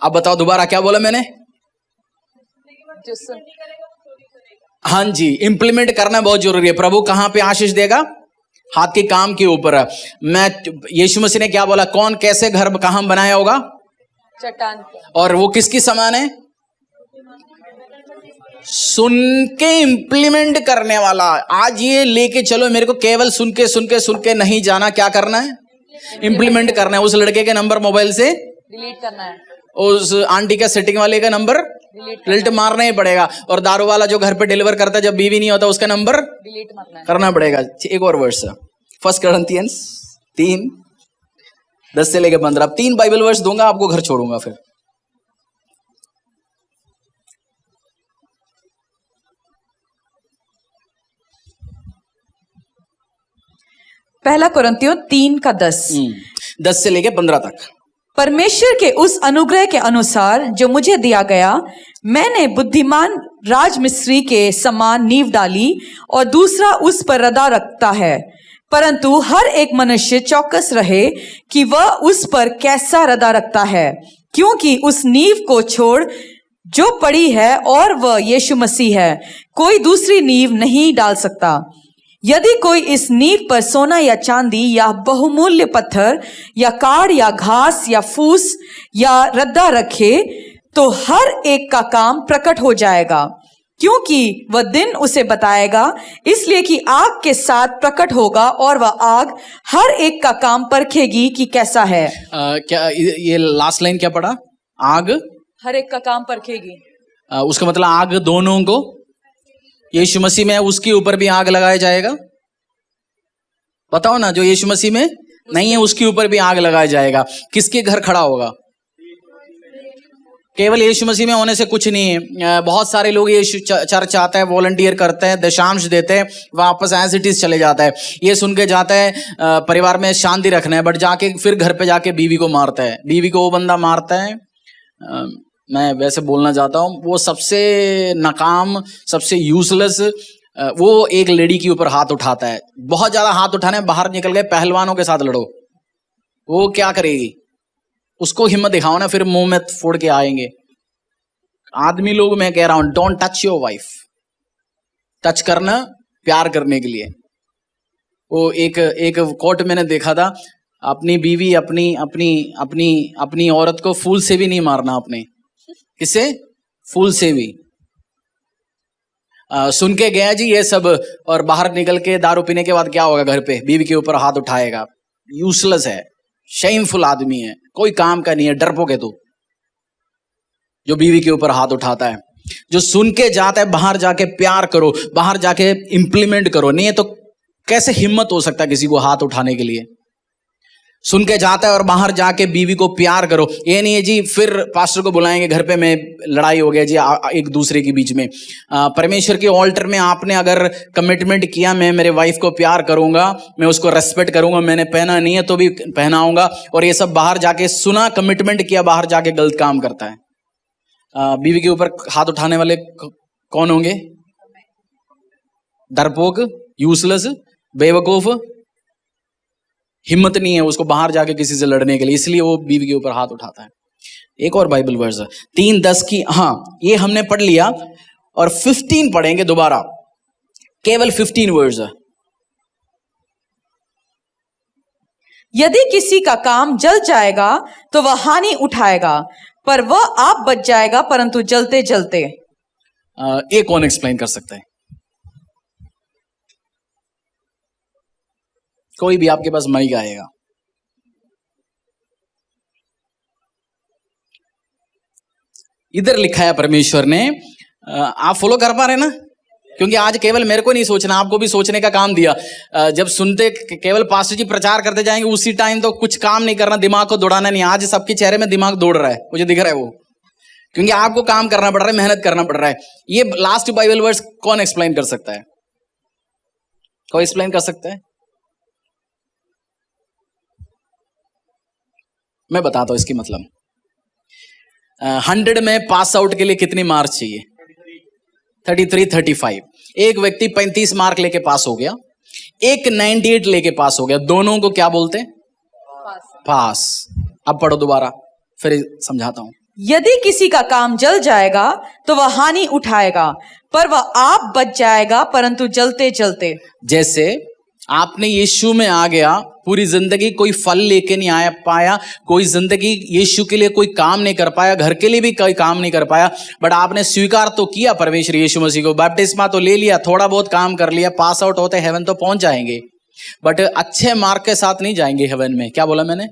अब बताओ दोबारा क्या बोला मैंने? हाँ जी, इंप्लीमेंट करना बहुत जरूरी है। प्रभु कहां पे आशीष देगा? हाथ के काम के ऊपर। मैं यीशु मसीह ने क्या बोला? कौन कैसे घर कहां बनाया होगा? चट्टान। और वो किसकी समान है? सुन के इंप्लीमेंट करने वाला। आज ये लेके चलो, मेरे को केवल सुन के नहीं जाना। क्या करना है? इंप्लीमेंट करना है। उस लड़के के नंबर मोबाइल से डिलीट करना है, उस आंटी का सेटिंग वाले का नंबर डिलीट मारना ही पड़ेगा। और दारू वाला जो घर पे डिलीवर करता है जब बीवी नहीं होता उसका नंबर डिलीट करना पड़ेगा। एक और वर्ष, 1 कोरिन्थियंस 3:10 से लेकर 15। अब 3 बाइबल वर्ष दूंगा आपको, घर छोड़ूंगा फिर। पहला कुरिन्थियों 3:10। 10 से लेकर 15 तक। परमेश्वर के उस अनुग्रह के अनुसार जो मुझे दिया गया, मैंने बुद्धिमान राजमिस्त्री के समान नींव डाली और दूसरा उस पर रदा रखता है। परंतु हर एक मनुष्य चौकस रहे कि वह उस पर कैसा रदा रखता है, क्योंकि उस नींव को छोड़ जो पड़ी है और वह यीशु मसीह है, कोई दूसरी नींव नहीं डाल सकता। यदि कोई इस नींव पर सोना या चांदी या बहुमूल्य पत्थर या काड़ या घास या फूस या रद्दा रखे तो हर एक का काम प्रकट हो जाएगा, क्योंकि वह दिन उसे बताएगा। इसलिए कि आग के साथ प्रकट होगा और वह आग हर एक का काम परखेगी कि कैसा है। क्या ये लास्ट लाइन क्या पढ़ा? आग हर एक का काम परखेगी। उसका मतलब आग दोनों को, यीशु मसीह में उसके ऊपर भी आग लगाया जाएगा। बताओ ना, जो यीशु मसीह में नहीं है उसके ऊपर भी आग लगाया जाएगा। किसके घर खड़ा होगा? केवल यीशु मसीह में होने से कुछ नहीं है। बहुत सारे लोग यीशु चर्च आते हैं, वॉलंटियर करते हैं, दशांश देते हैं, वापस एज इट इज चले जाता है। ये सुन के जाता है परिवार में शांति रखना है, बट जाके फिर घर पे जाके बीवी को मारता है। बीवी को वो बंदा मारता है, मैं वैसे बोलना चाहता हूँ, वो सबसे नाकाम, सबसे यूजलेस, वो एक लेडी के ऊपर हाथ उठाता है। बहुत ज्यादा हाथ उठाने, बाहर निकल गए, पहलवानों के साथ लड़ो। वो क्या करेगी? उसको हिम्मत दिखाओ ना, फिर मुंह में फोड़ के आएंगे। आदमी लोग, मैं कह रहा हूं, don't touch your wife. Touch करना प्यार करने के लिए। वो एक कोर्ट मैंने देखा था, अपनी बीवी अपनी औरत को फूल से भी नहीं मारना। अपने किसे? फूल से भी। सुन के गया जी ये सब, और बाहर निकल के दारू पीने के बाद क्या होगा? घर पे बीवी के ऊपर हाथ उठाएगा। यूजलेस है, शेमफुल आदमी है, कोई काम का नहीं है, डरपोक है तू जो बीवी के ऊपर हाथ उठाता है। जो सुन के जाता है, बाहर जाके प्यार करो, बाहर जाके इंप्लीमेंट करो। नहीं है तो कैसे हिम्मत हो सकता है किसी को हाथ उठाने के लिए? सुन के जाता है और बाहर जाके बीवी को प्यार करो। ये नहीं है जी फिर पास्टर को बुलाएंगे घर पे, में लड़ाई हो गया जी एक दूसरे के बीच में। परमेश्वर के ऑल्टर में आपने अगर कमिटमेंट किया, मैं मेरे वाइफ को प्यार करूंगा, मैं उसको रेस्पेक्ट करूंगा, मैंने पहना नहीं है तो भी पहनाऊंगा, और ये सब बाहर जाके सुना, कमिटमेंट किया, बाहर जाके गलत काम करता है। बीवी के ऊपर हाथ उठाने वाले कौन होंगे? डरपोक, यूजलेस, बेवकूफ। हिम्मत नहीं है उसको बाहर जाके किसी से लड़ने के लिए, इसलिए वो बीवी के ऊपर हाथ उठाता है। एक और बाइबल वर्स 3:10 की, हाँ ये हमने पढ़ लिया, और 15 पढ़ेंगे दोबारा, केवल 15 वर्स। यदि किसी का काम जल जाएगा तो वह हानि उठाएगा, पर वह आप बच जाएगा, परंतु जलते जलते। ये कौन एक्सप्लेन कर सकता है? कोई भी आपके पास माइक आएगा। इधर लिखा है परमेश्वर ने, आप फॉलो कर पा रहे ना? क्योंकि आज केवल मेरे को नहीं सोचना, आपको भी सोचने का काम दिया। जब सुनते केवल पास्टर जी प्रचार करते जाएंगे उसी टाइम तो कुछ काम नहीं करना, दिमाग को दौड़ाना नहीं। आज सबके चेहरे में दिमाग दौड़ रहा है, मुझे दिख रहा है वो, क्योंकि आपको काम करना पड़ रहा है, मेहनत करना पड़ रहा है। ये लास्ट बाइबल वर्स कौन एक्सप्लेन कर सकता है? कोई एक्सप्लेन कर सकता है? मैं बताता हूं इसकी मतलब। 100 में पास आउट के लिए कितनी मार्क्स चाहिए? 33, 35। एक व्यक्ति 35 मार्क लेके पास हो गया, एक 98 लेके पास हो गया, दोनों को क्या बोलते हैं? पास। अब पढ़ो दोबारा, फिर समझाता हूं। यदि किसी का काम जल जाएगा तो वह हानि उठाएगा, पर वह आप बच जाएगा, परंतु जलते जलते। जैसे आपने यीशु में आ गया, पूरी जिंदगी कोई फल लेके नहीं आया पाया, कोई जिंदगी यीशु के लिए कोई काम नहीं कर पाया, घर के लिए भी कोई काम नहीं कर पाया, बट आपने स्वीकार तो किया परमेश्वर यीशु मसीह को, बपतिस्मा तो ले लिया, थोड़ा बहुत काम कर लिया, पास आउट होते हेवन तो पहुंच जाएंगे, बट अच्छे मार्क के साथ नहीं जाएंगे हेवन में। क्या बोला मैंने?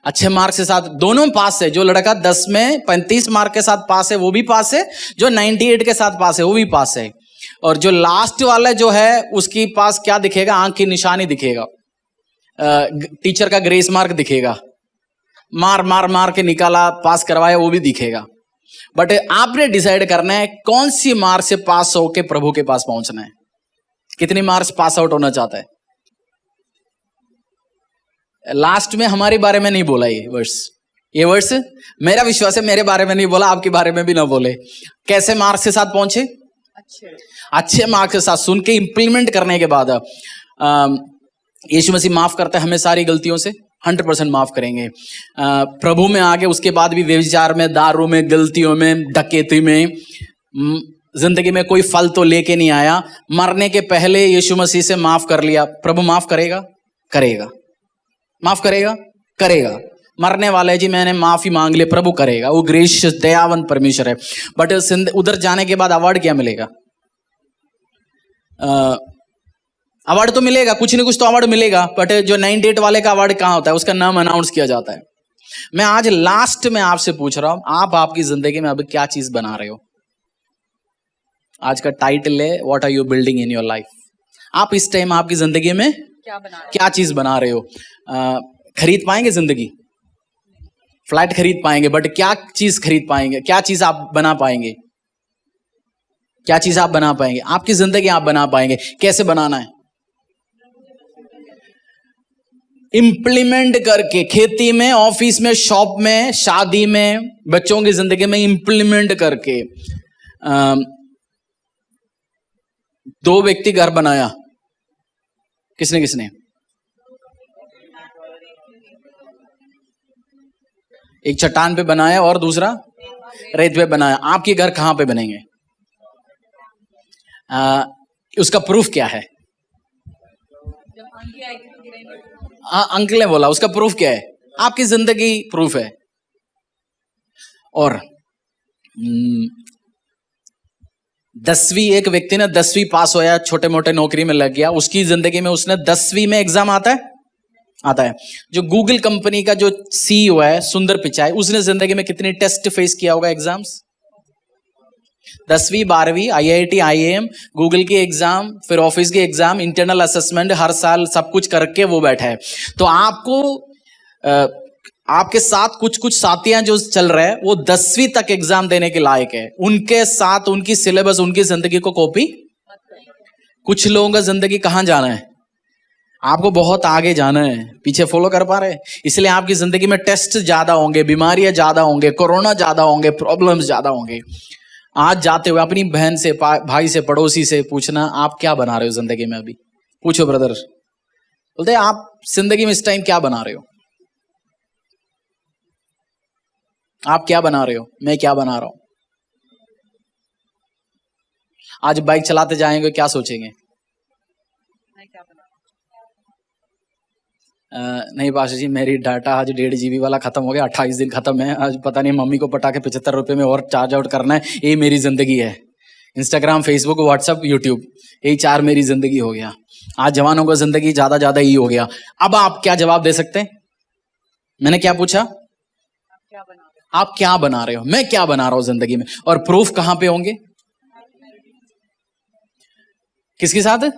अच्छे मार्क के साथ। दोनों पास है। जो लड़का 10 में 35 मार्क के साथ पास है वो भी पास है, जो 98 के साथ पास है वो भी पास है। और जो लास्ट वाला जो है उसके पास क्या दिखेगा? आंख की निशानी दिखेगा, टीचर का ग्रेस मार्क दिखेगा, मार मार मार के निकाला, पास करवाया, वो भी दिखेगा। बट आपने डिसाइड करना है कौन सी मार्क से पास होके प्रभु के पास पहुंचना है। कितनी मार्क्स पास आउट होना चाहता है? लास्ट में हमारे बारे में नहीं बोला ये वर्स मेरा विश्वास है मेरे बारे में नहीं बोला, आपके बारे में भी ना बोले। कैसे मार्क्स के साथ पहुंचे? अच्छे मार्क्स के साथ। सुन के इंप्लीमेंट करने के बाद यीशु मसीह माफ करता है हमें सारी गलतियों से, 100% माफ करेंगे। प्रभु में आगे उसके बाद भी व्यभिचार में, दारू में, गलतियों में, डकैती में, जिंदगी में कोई फल तो लेके नहीं आया। मरने के पहले यीशु मसीह से माफ कर लिया, प्रभु माफ करेगा? करेगा। माफ करेगा? करेगा। मरने वाले जी मैंने माफी मांग ली, प्रभु करेगा, वो ग्रेशियस दयावंत परमेश्वर है। बट उधर जाने के बाद अवार्ड क्या मिलेगा? अवार्ड तो मिलेगा, कुछ न कुछ तो अवार्ड मिलेगा, बट जो 98 वाले का अवार्ड कहाँ होता है? उसका नाम अनाउंस किया जाता है। मैं आज लास्ट में आपसे पूछ रहा हूं, आप आपकी जिंदगी में अभी क्या चीज बना रहे हो? आज का टाइटल है what are you building in your life. आप इस टाइम आपकी जिंदगी में क्या चीज बना रहे हो? खरीद पाएंगे जिंदगी? फ्लैट खरीद पाएंगे, बट क्या चीज खरीद पाएंगे? क्या चीज आप बना पाएंगे? क्या चीज आप बना पाएंगे? आपकी जिंदगी आप बना पाएंगे? कैसे बनाना है? इंप्लीमेंट करके, खेती में, ऑफिस में, शॉप में, शादी में, बच्चों की जिंदगी में इंप्लीमेंट करके। 2 व्यक्ति घर बनाया, किसने किसने? एक चट्टान पे बनाया और दूसरा रेत पे बनाया। आपके घर कहां पे बनेंगे? उसका प्रूफ क्या है? अंकल ने बोला उसका प्रूफ क्या है? आपकी जिंदगी प्रूफ है। और 10वीं, एक व्यक्ति ने 10वीं पास होया, छोटे मोटे नौकरी में लग गया, उसकी जिंदगी में उसने 10वीं में एग्जाम आता है। जो गूगल कंपनी का जो सीईओ है सुंदर पिचाई, उसने जिंदगी में कितनी टेस्ट फेस किया होगा? एग्जाम्स 10वीं 12वीं, IIT IIM, गूगल की एग्जाम, फिर ऑफिस की एग्जाम, इंटरनल असेसमेंट, हर साल सब कुछ करके वो बैठा है। तो आपको आपके साथ कुछ कुछ साथियां जो चल रहे हैं वो 10वीं तक एग्जाम देने के लायक है। उनके साथ उनकी सिलेबस, उनकी जिंदगी को कॉपी। कुछ लोगों का जिंदगी कहां जाना है? आपको बहुत आगे जाना है, पीछे फॉलो कर पा रहे हैं? इसलिए आपकी जिंदगी में टेस्ट ज्यादा होंगे, बीमारियां ज्यादा होंगे, कोरोना ज्यादा होंगे, प्रॉब्लम्स ज्यादा होंगे। आज जाते हुए अपनी बहन से, भाई से, पड़ोसी से पूछना आप क्या बना रहे हो जिंदगी में? अभी पूछो ब्रदर, बोलते आप जिंदगी में इस टाइम क्या बना रहे हो? आप क्या बना रहे हो? मैं क्या बना रहा हूं? आज बाइक चलाते जाएंगे क्या सोचेंगे? नहीं पाशा जी, मेरी डाटा आज 1.5 GB वाला खत्म हो गया, 28 दिन खत्म है। आज पता नहीं मम्मी को पटा के 75 रुपये में और चार्ज आउट करना है। ये मेरी जिंदगी है। इंस्टाग्राम, फेसबुक, व्हाट्सअप, यूट्यूब, यही 4 मेरी जिंदगी हो गया। आज जवानों का जिंदगी ज्यादा यही हो गया। अब आप क्या जवाब दे सकते हैं? मैंने क्या पूछा? आप क्या बना रहे हो? मैं क्या बना रहा हूं जिंदगी में? और प्रूफ कहां पे होंगे? किसके साथ?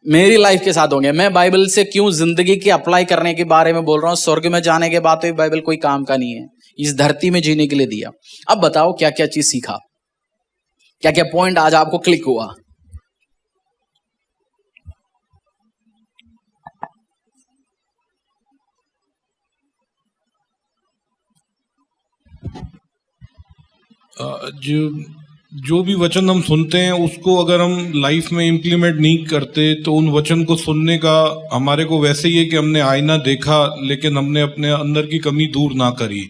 मेरी लाइफ के साथ होंगे। मैं बाइबल से क्यों जिंदगी के अप्लाई करने के बारे में बोल रहा हूं? स्वर्ग में जाने के बाद तो बाइबल कोई काम का नहीं है, इस धरती में जीने के लिए दिया। अब बताओ क्या क्या चीज सीखा, क्या क्या पॉइंट आज आपको क्लिक हुआ? जो भी वचन हम सुनते हैं उसको अगर हम लाइफ में इम्प्लीमेंट नहीं करते तो उन वचन को सुनने का हमारे को वैसे ही है कि हमने आईना देखा लेकिन हमने अपने अंदर की कमी दूर ना करी।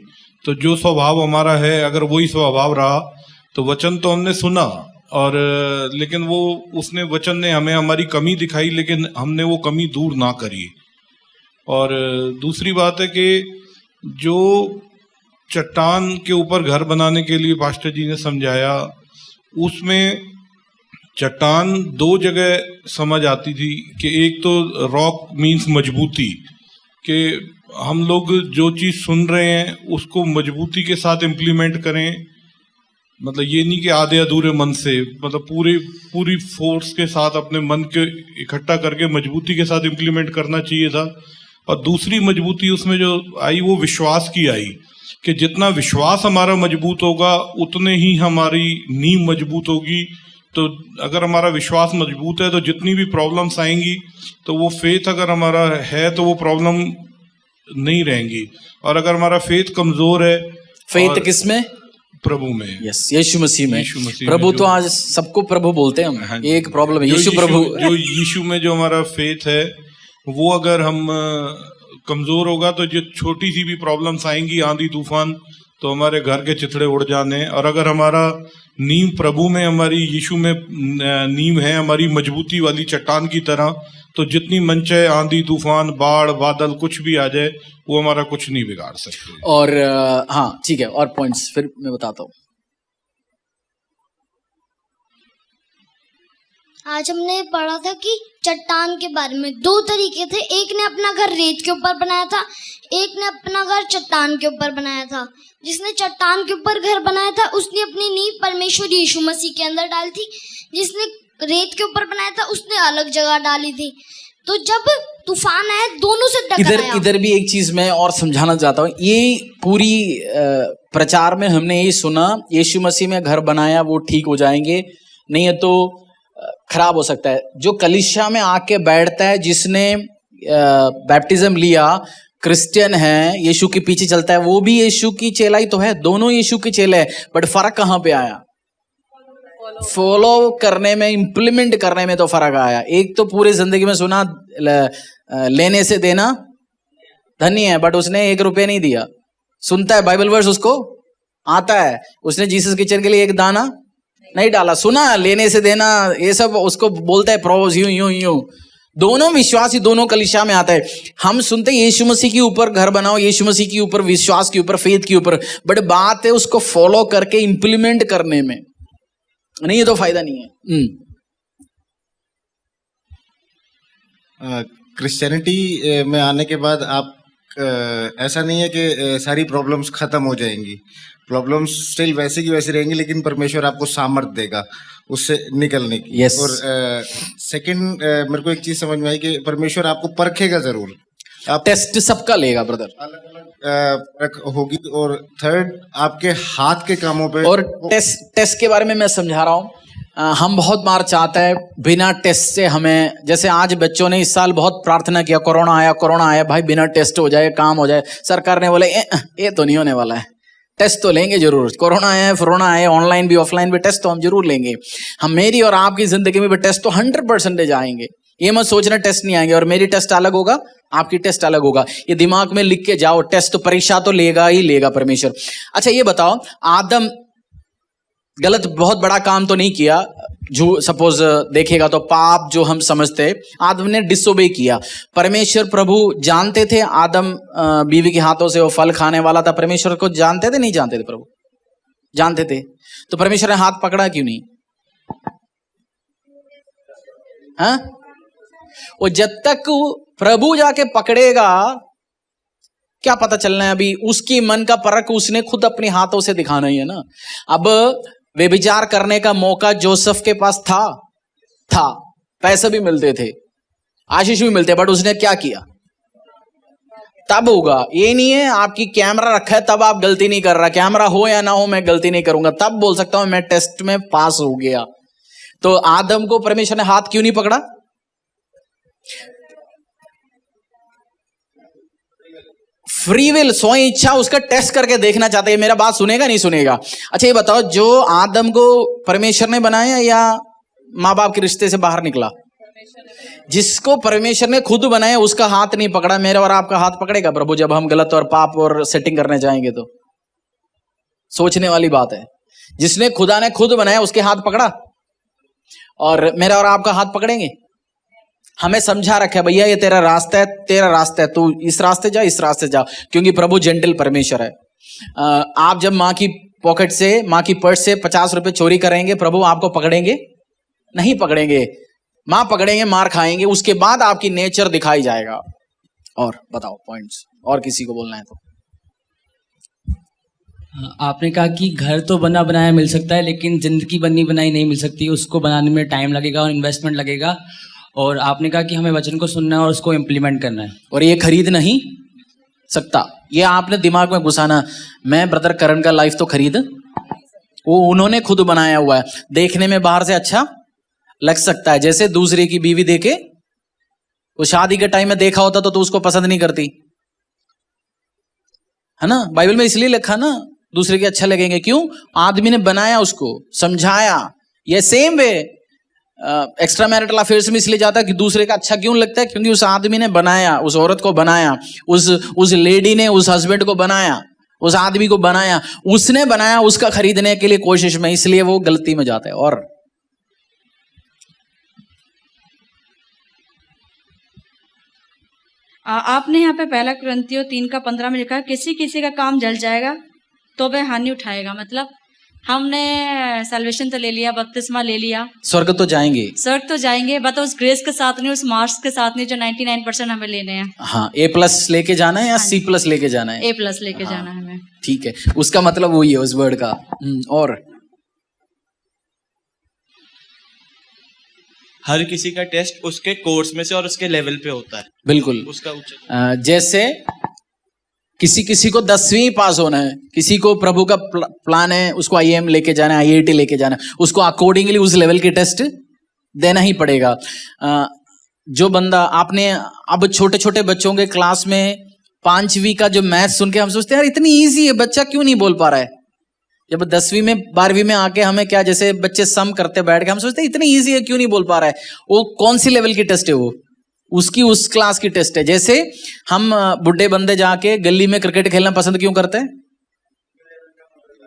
तो जो स्वभाव हमारा है अगर वही स्वभाव रहा तो वचन तो हमने सुना और लेकिन वो उसने वचन ने हमें हमारी कमी दिखाई लेकिन हमने वो कमी दूर ना करी। और दूसरी बात है कि जो चट्टान के ऊपर घर बनाने के लिए पास्टर जी ने समझाया, उसमें चट्टान 2 जगह समझ आती थी कि एक तो रॉक मीन्स मजबूती, कि हम लोग जो चीज़ सुन रहे हैं उसको मजबूती के साथ इम्प्लीमेंट करें। मतलब ये नहीं कि आधे अधूरे मन से, मतलब पूरी फोर्स के साथ अपने मन के इकट्ठा करके मजबूती के साथ इम्प्लीमेंट करना चाहिए था। और दूसरी मजबूती उसमें जो आई वो विश्वास की आई कि जितना विश्वास हमारा मजबूत होगा उतने ही हमारी नींव मजबूत होगी। तो अगर हमारा विश्वास मजबूत है तो जितनी भी प्रॉब्लम्स आएंगी तो वो फेथ अगर हमारा है तो वो प्रॉब्लम नहीं रहेंगी। और अगर हमारा फेथ कमजोर है, फेथ किसमें? प्रभु में। यस, यीशु मसीह में। प्रभु में तो आज सबको प्रभु बोलते हैं हम। हाँ, एक प्रॉब्लम है यीशु प्रभु। जो यीशु में जो हमारा फेथ है वो अगर हम कमजोर होगा तो जो छोटी सी भी प्रॉब्लम्स आएंगी, आंधी तूफान, तो हमारे घर के चिथड़े उड़ जाने। और अगर हमारा नींव प्रभु में, हमारी यीशु में नींव है हमारी मजबूती वाली चट्टान की तरह, तो जितनी मन चाहे आंधी तूफान, बाढ़, बादल कुछ भी आ जाए वो हमारा कुछ नहीं बिगाड़ सकते। और हाँ ठीक है, और पॉइंट्स फिर मैं बताता हूँ। आज हमने पढ़ा था कि चट्टान के बारे में 2 तरीके थे। एक ने अपना घर रेत के ऊपर बनाया था, एक ने अपना घर चट्टान के ऊपर बनाया था। जिसने चट्टान के ऊपर घर बनाया था उसने अपनी नींव परमेश्वर यीशु मसीह के अंदर डाली थी। जिसने रेत के ऊपर बनाया था उसने अलग जगह डाली थी। तो जब तूफान आया दोनों से टकराया। इधर भी एक चीज मैं और समझाना चाहता हूँ। ये पूरी प्रचार में हमने यही सुना, यीशु मसीह में घर बनाया वो ठीक हो जाएंगे, नहीं है तो खराब हो सकता है। जो कलीसिया में आके बैठता है, जिसने बैप्टिज्म लिया, क्रिश्चियन है, यीशु के पीछे चलता है, वो भी यीशु की चेला ही तो है। दोनों यीशु के चेले हैं। बट फर्क कहाँ पे आया? फॉलो करने में, इंप्लीमेंट करने में तो फर्क आया। एक तो पूरी जिंदगी में सुना लेने से देना धन्य है, बट उसने 1 रुपया नहीं दिया। सुनता है बाइबल वर्स, उसको आता है, उसने जीसस किचन के लिए 1 दाना नहीं डाला। सुना लेने से देना, ये सब उसको बोलता है प्रोज, यूं यूं यूं। दोनों विश्वासी, दोनों कलीसिया में आता है। हम सुनते हैं यीशु मसीह के ऊपर घर बनाओ, यीशु मसीह के ऊपर, विश्वास के ऊपर, फेथ के ऊपर, बट बात है उसको फॉलो करके इंप्लीमेंट करने में, नहीं है तो फायदा नहीं है। क्रिश्चियनिटी में आने के बाद आप ऐसा नहीं है कि सारी प्रॉब्लम्स खत्म हो जाएंगी। प्रॉब्लम्स स्टिल वैसे की वैसे रहेंगी, लेकिन परमेश्वर आपको सामर्थ देगा उससे निकलने की। Yes. और सेकंड मेरे को एक चीज समझ में आई कि परमेश्वर आपको परखेगा जरूर। आप टेस्ट सबका लेगा ब्रदर, अलग अलग परख होगी। और थर्ड आपके हाथ के कामों पे। और टेस्ट के बारे में मैं समझा रहा हूँ। हम बहुत बार चाहते हैं बिना टेस्ट से हमें, जैसे आज बच्चों ने इस साल बहुत प्रार्थना किया, कोरोना आया भाई, बिना टेस्ट हो जाए, काम हो जाए। सरकार ने बोले ये तो नहीं होने वाला है, टेस्ट तो लेंगे जरूर। कोरोना आया, कोरोना आया, ऑनलाइन भी ऑफलाइन भी टेस्ट तो हम जरूर लेंगे। हम, मेरी और आपकी जिंदगी में भी टेस्ट तो 100% आएंगे। ये मत सोचना टेस्ट नहीं आएंगे और मेरी टेस्ट अलग होगा, आपकी टेस्ट अलग होगा। ये दिमाग में लिख के जाओ, टेस्ट तो, परीक्षा तो लेगा ही लेगा परमेश्वर। अच्छा ये बताओ, आदम गलत बहुत बड़ा काम तो नहीं किया, सपोज देखेगा तो पाप जो हम समझते हैं, आदम ने डिसोबे किया। परमेश्वर प्रभु जानते थे आदम बीवी के हाथों से वो फल खाने वाला था, परमेश्वर को जानते थे नहीं जानते थे? प्रभु जानते थे, तो परमेश्वर ने हाथ पकड़ा क्यों नहीं? हाँ, वो जब तक प्रभु जाके पकड़ेगा क्या पता चलना है? अभी उसकी मन का परख उसने खुद अपने हाथों से दिखाना ही है ना। अब व्यभिचार करने का मौका जोसेफ के पास था, पैसे भी मिलते थे, आशीष भी मिलते, बट उसने क्या किया? तब होगा। ये नहीं है आपकी कैमरा रखा है तब आप गलती नहीं कर रहा, कैमरा हो या ना हो मैं गलती नहीं करूंगा, तब बोल सकता हूं मैं टेस्ट में पास हो गया। तो आदम को परमेश्वर ने हाथ क्यों नहीं पकड़ा? फ्री विल, स्वयं इच्छा, उसका टेस्ट करके देखना चाहते हैं मेरा बात सुनेगा नहीं सुनेगा। अच्छा ये बताओ, जो आदम को परमेश्वर ने बनाया या माँ बाप के रिश्ते से बाहर निकला? जिसको परमेश्वर ने खुद बनाया उसका हाथ नहीं पकड़ा, मेरा और आपका हाथ पकड़ेगा प्रभु जब हम गलत और पाप और सेटिंग करने जाएंगे? तो सोचने वाली बात है। जिसने खुदा ने खुद बनाया उसके हाथ पकड़ा, और मेरा और आपका हाथ पकड़ेंगे? हमें समझा रखा है भैया ये तेरा रास्ता है, तेरा रास्ता है, तू इस रास्ते जा, इस रास्ते जा, क्योंकि प्रभु जेंटल परमेश्वर है। आप जब माँ की पॉकेट से, माँ की पर्स से 50 रुपए चोरी करेंगे, प्रभु आपको पकड़ेंगे? नहीं पकड़ेंगे, माँ पकड़ेंगे, मार खाएंगे, उसके बाद आपकी नेचर दिखाई जाएगा। और बताओ पॉइंट्स, और किसी को बोलना है तो? आपने कहा कि घर तो बना बनाया मिल सकता है, लेकिन जिंदगी बनी बनाई नहीं मिल सकती, उसको बनाने में टाइम लगेगा और इन्वेस्टमेंट लगेगा। और आपने कहा कि हमें वचन को सुनना है और उसको इम्प्लीमेंट करना है, और ये खरीद नहीं सकता। ये आपने दिमाग में घुसाना, मैं ब्रदर करण का लाइफ तो खरीद, वो उन्होंने खुद बनाया हुआ है, देखने में बाहर से अच्छा लग सकता है। जैसे दूसरे की बीवी देखे, वो शादी के टाइम में देखा होता तो उसको पसंद नहीं करती है ना? बाइबल में इसलिए लिखा ना, दूसरे के अच्छा लगेंगे, क्यों? आदमी ने बनाया, उसको समझाया। ये same way extra marital affairs में इसलिए जाता है कि दूसरे का अच्छा क्यों लगता है? क्योंकि उस आदमी ने बनाया, उस औरत को बनाया, उस लेडी ने उस हस्बैंड को बनाया, उस आदमी को बनाया, उसने बनाया, उसका खरीदने के लिए कोशिश में, इसलिए वो गलती में जाता है। और आपने यहाँ पे पहला कुरिन्थियों 3:15 में लिखा है, किसी किसी का काम जल जाएगा तो वह हानि उठाएगा। मतलब हमने सैल्वेशन तो ले लिया, बपतिस्मा ले लिया, स्वर्ग तो जाएंगे, स्वर्ग तो जाएंगे, बट उस ग्रेस के साथ नहीं, उस मार्क्स के साथ नहीं जो 99% हमें लेने हैं। हाँ, A+ लेके जाना है या C+ लेके जाना है? A+ लेके जाना है हमें। ठीक है, उसका मतलब वही है उस वर्ड का। और हर किसी का टेस्ट उसके कोर्स में से और उसके लेवल पे होता है, बिल्कुल उसका जैसे किसी को 10वीं पास होना है, किसी को प्रभु का प्लान है, उसको IIM लेके जाना है, IIT लेके जाना है, उसको अकॉर्डिंगली उस लेवल के टेस्ट देना ही पड़ेगा। जो बंदा, आपने अब छोटे छोटे बच्चों के क्लास में 5वीं का जो मैथ सुन के हम सोचते हैं यार इतनी ईजी है, बच्चा क्यों नहीं बोल पा रहा है? जब 10वीं में 12वीं में आके हमें क्या, जैसे बच्चे सम करते बैठ के, हम सोचते हैं इतनी ईजी है क्यों नहीं बोल पा रहा है? वो कौन सी लेवल की टेस्ट है? वो उसकी उस क्लास की टेस्ट है। जैसे हम बुढ़े बंदे जाके गली में क्रिकेट खेलना पसंद क्यों करते हैं?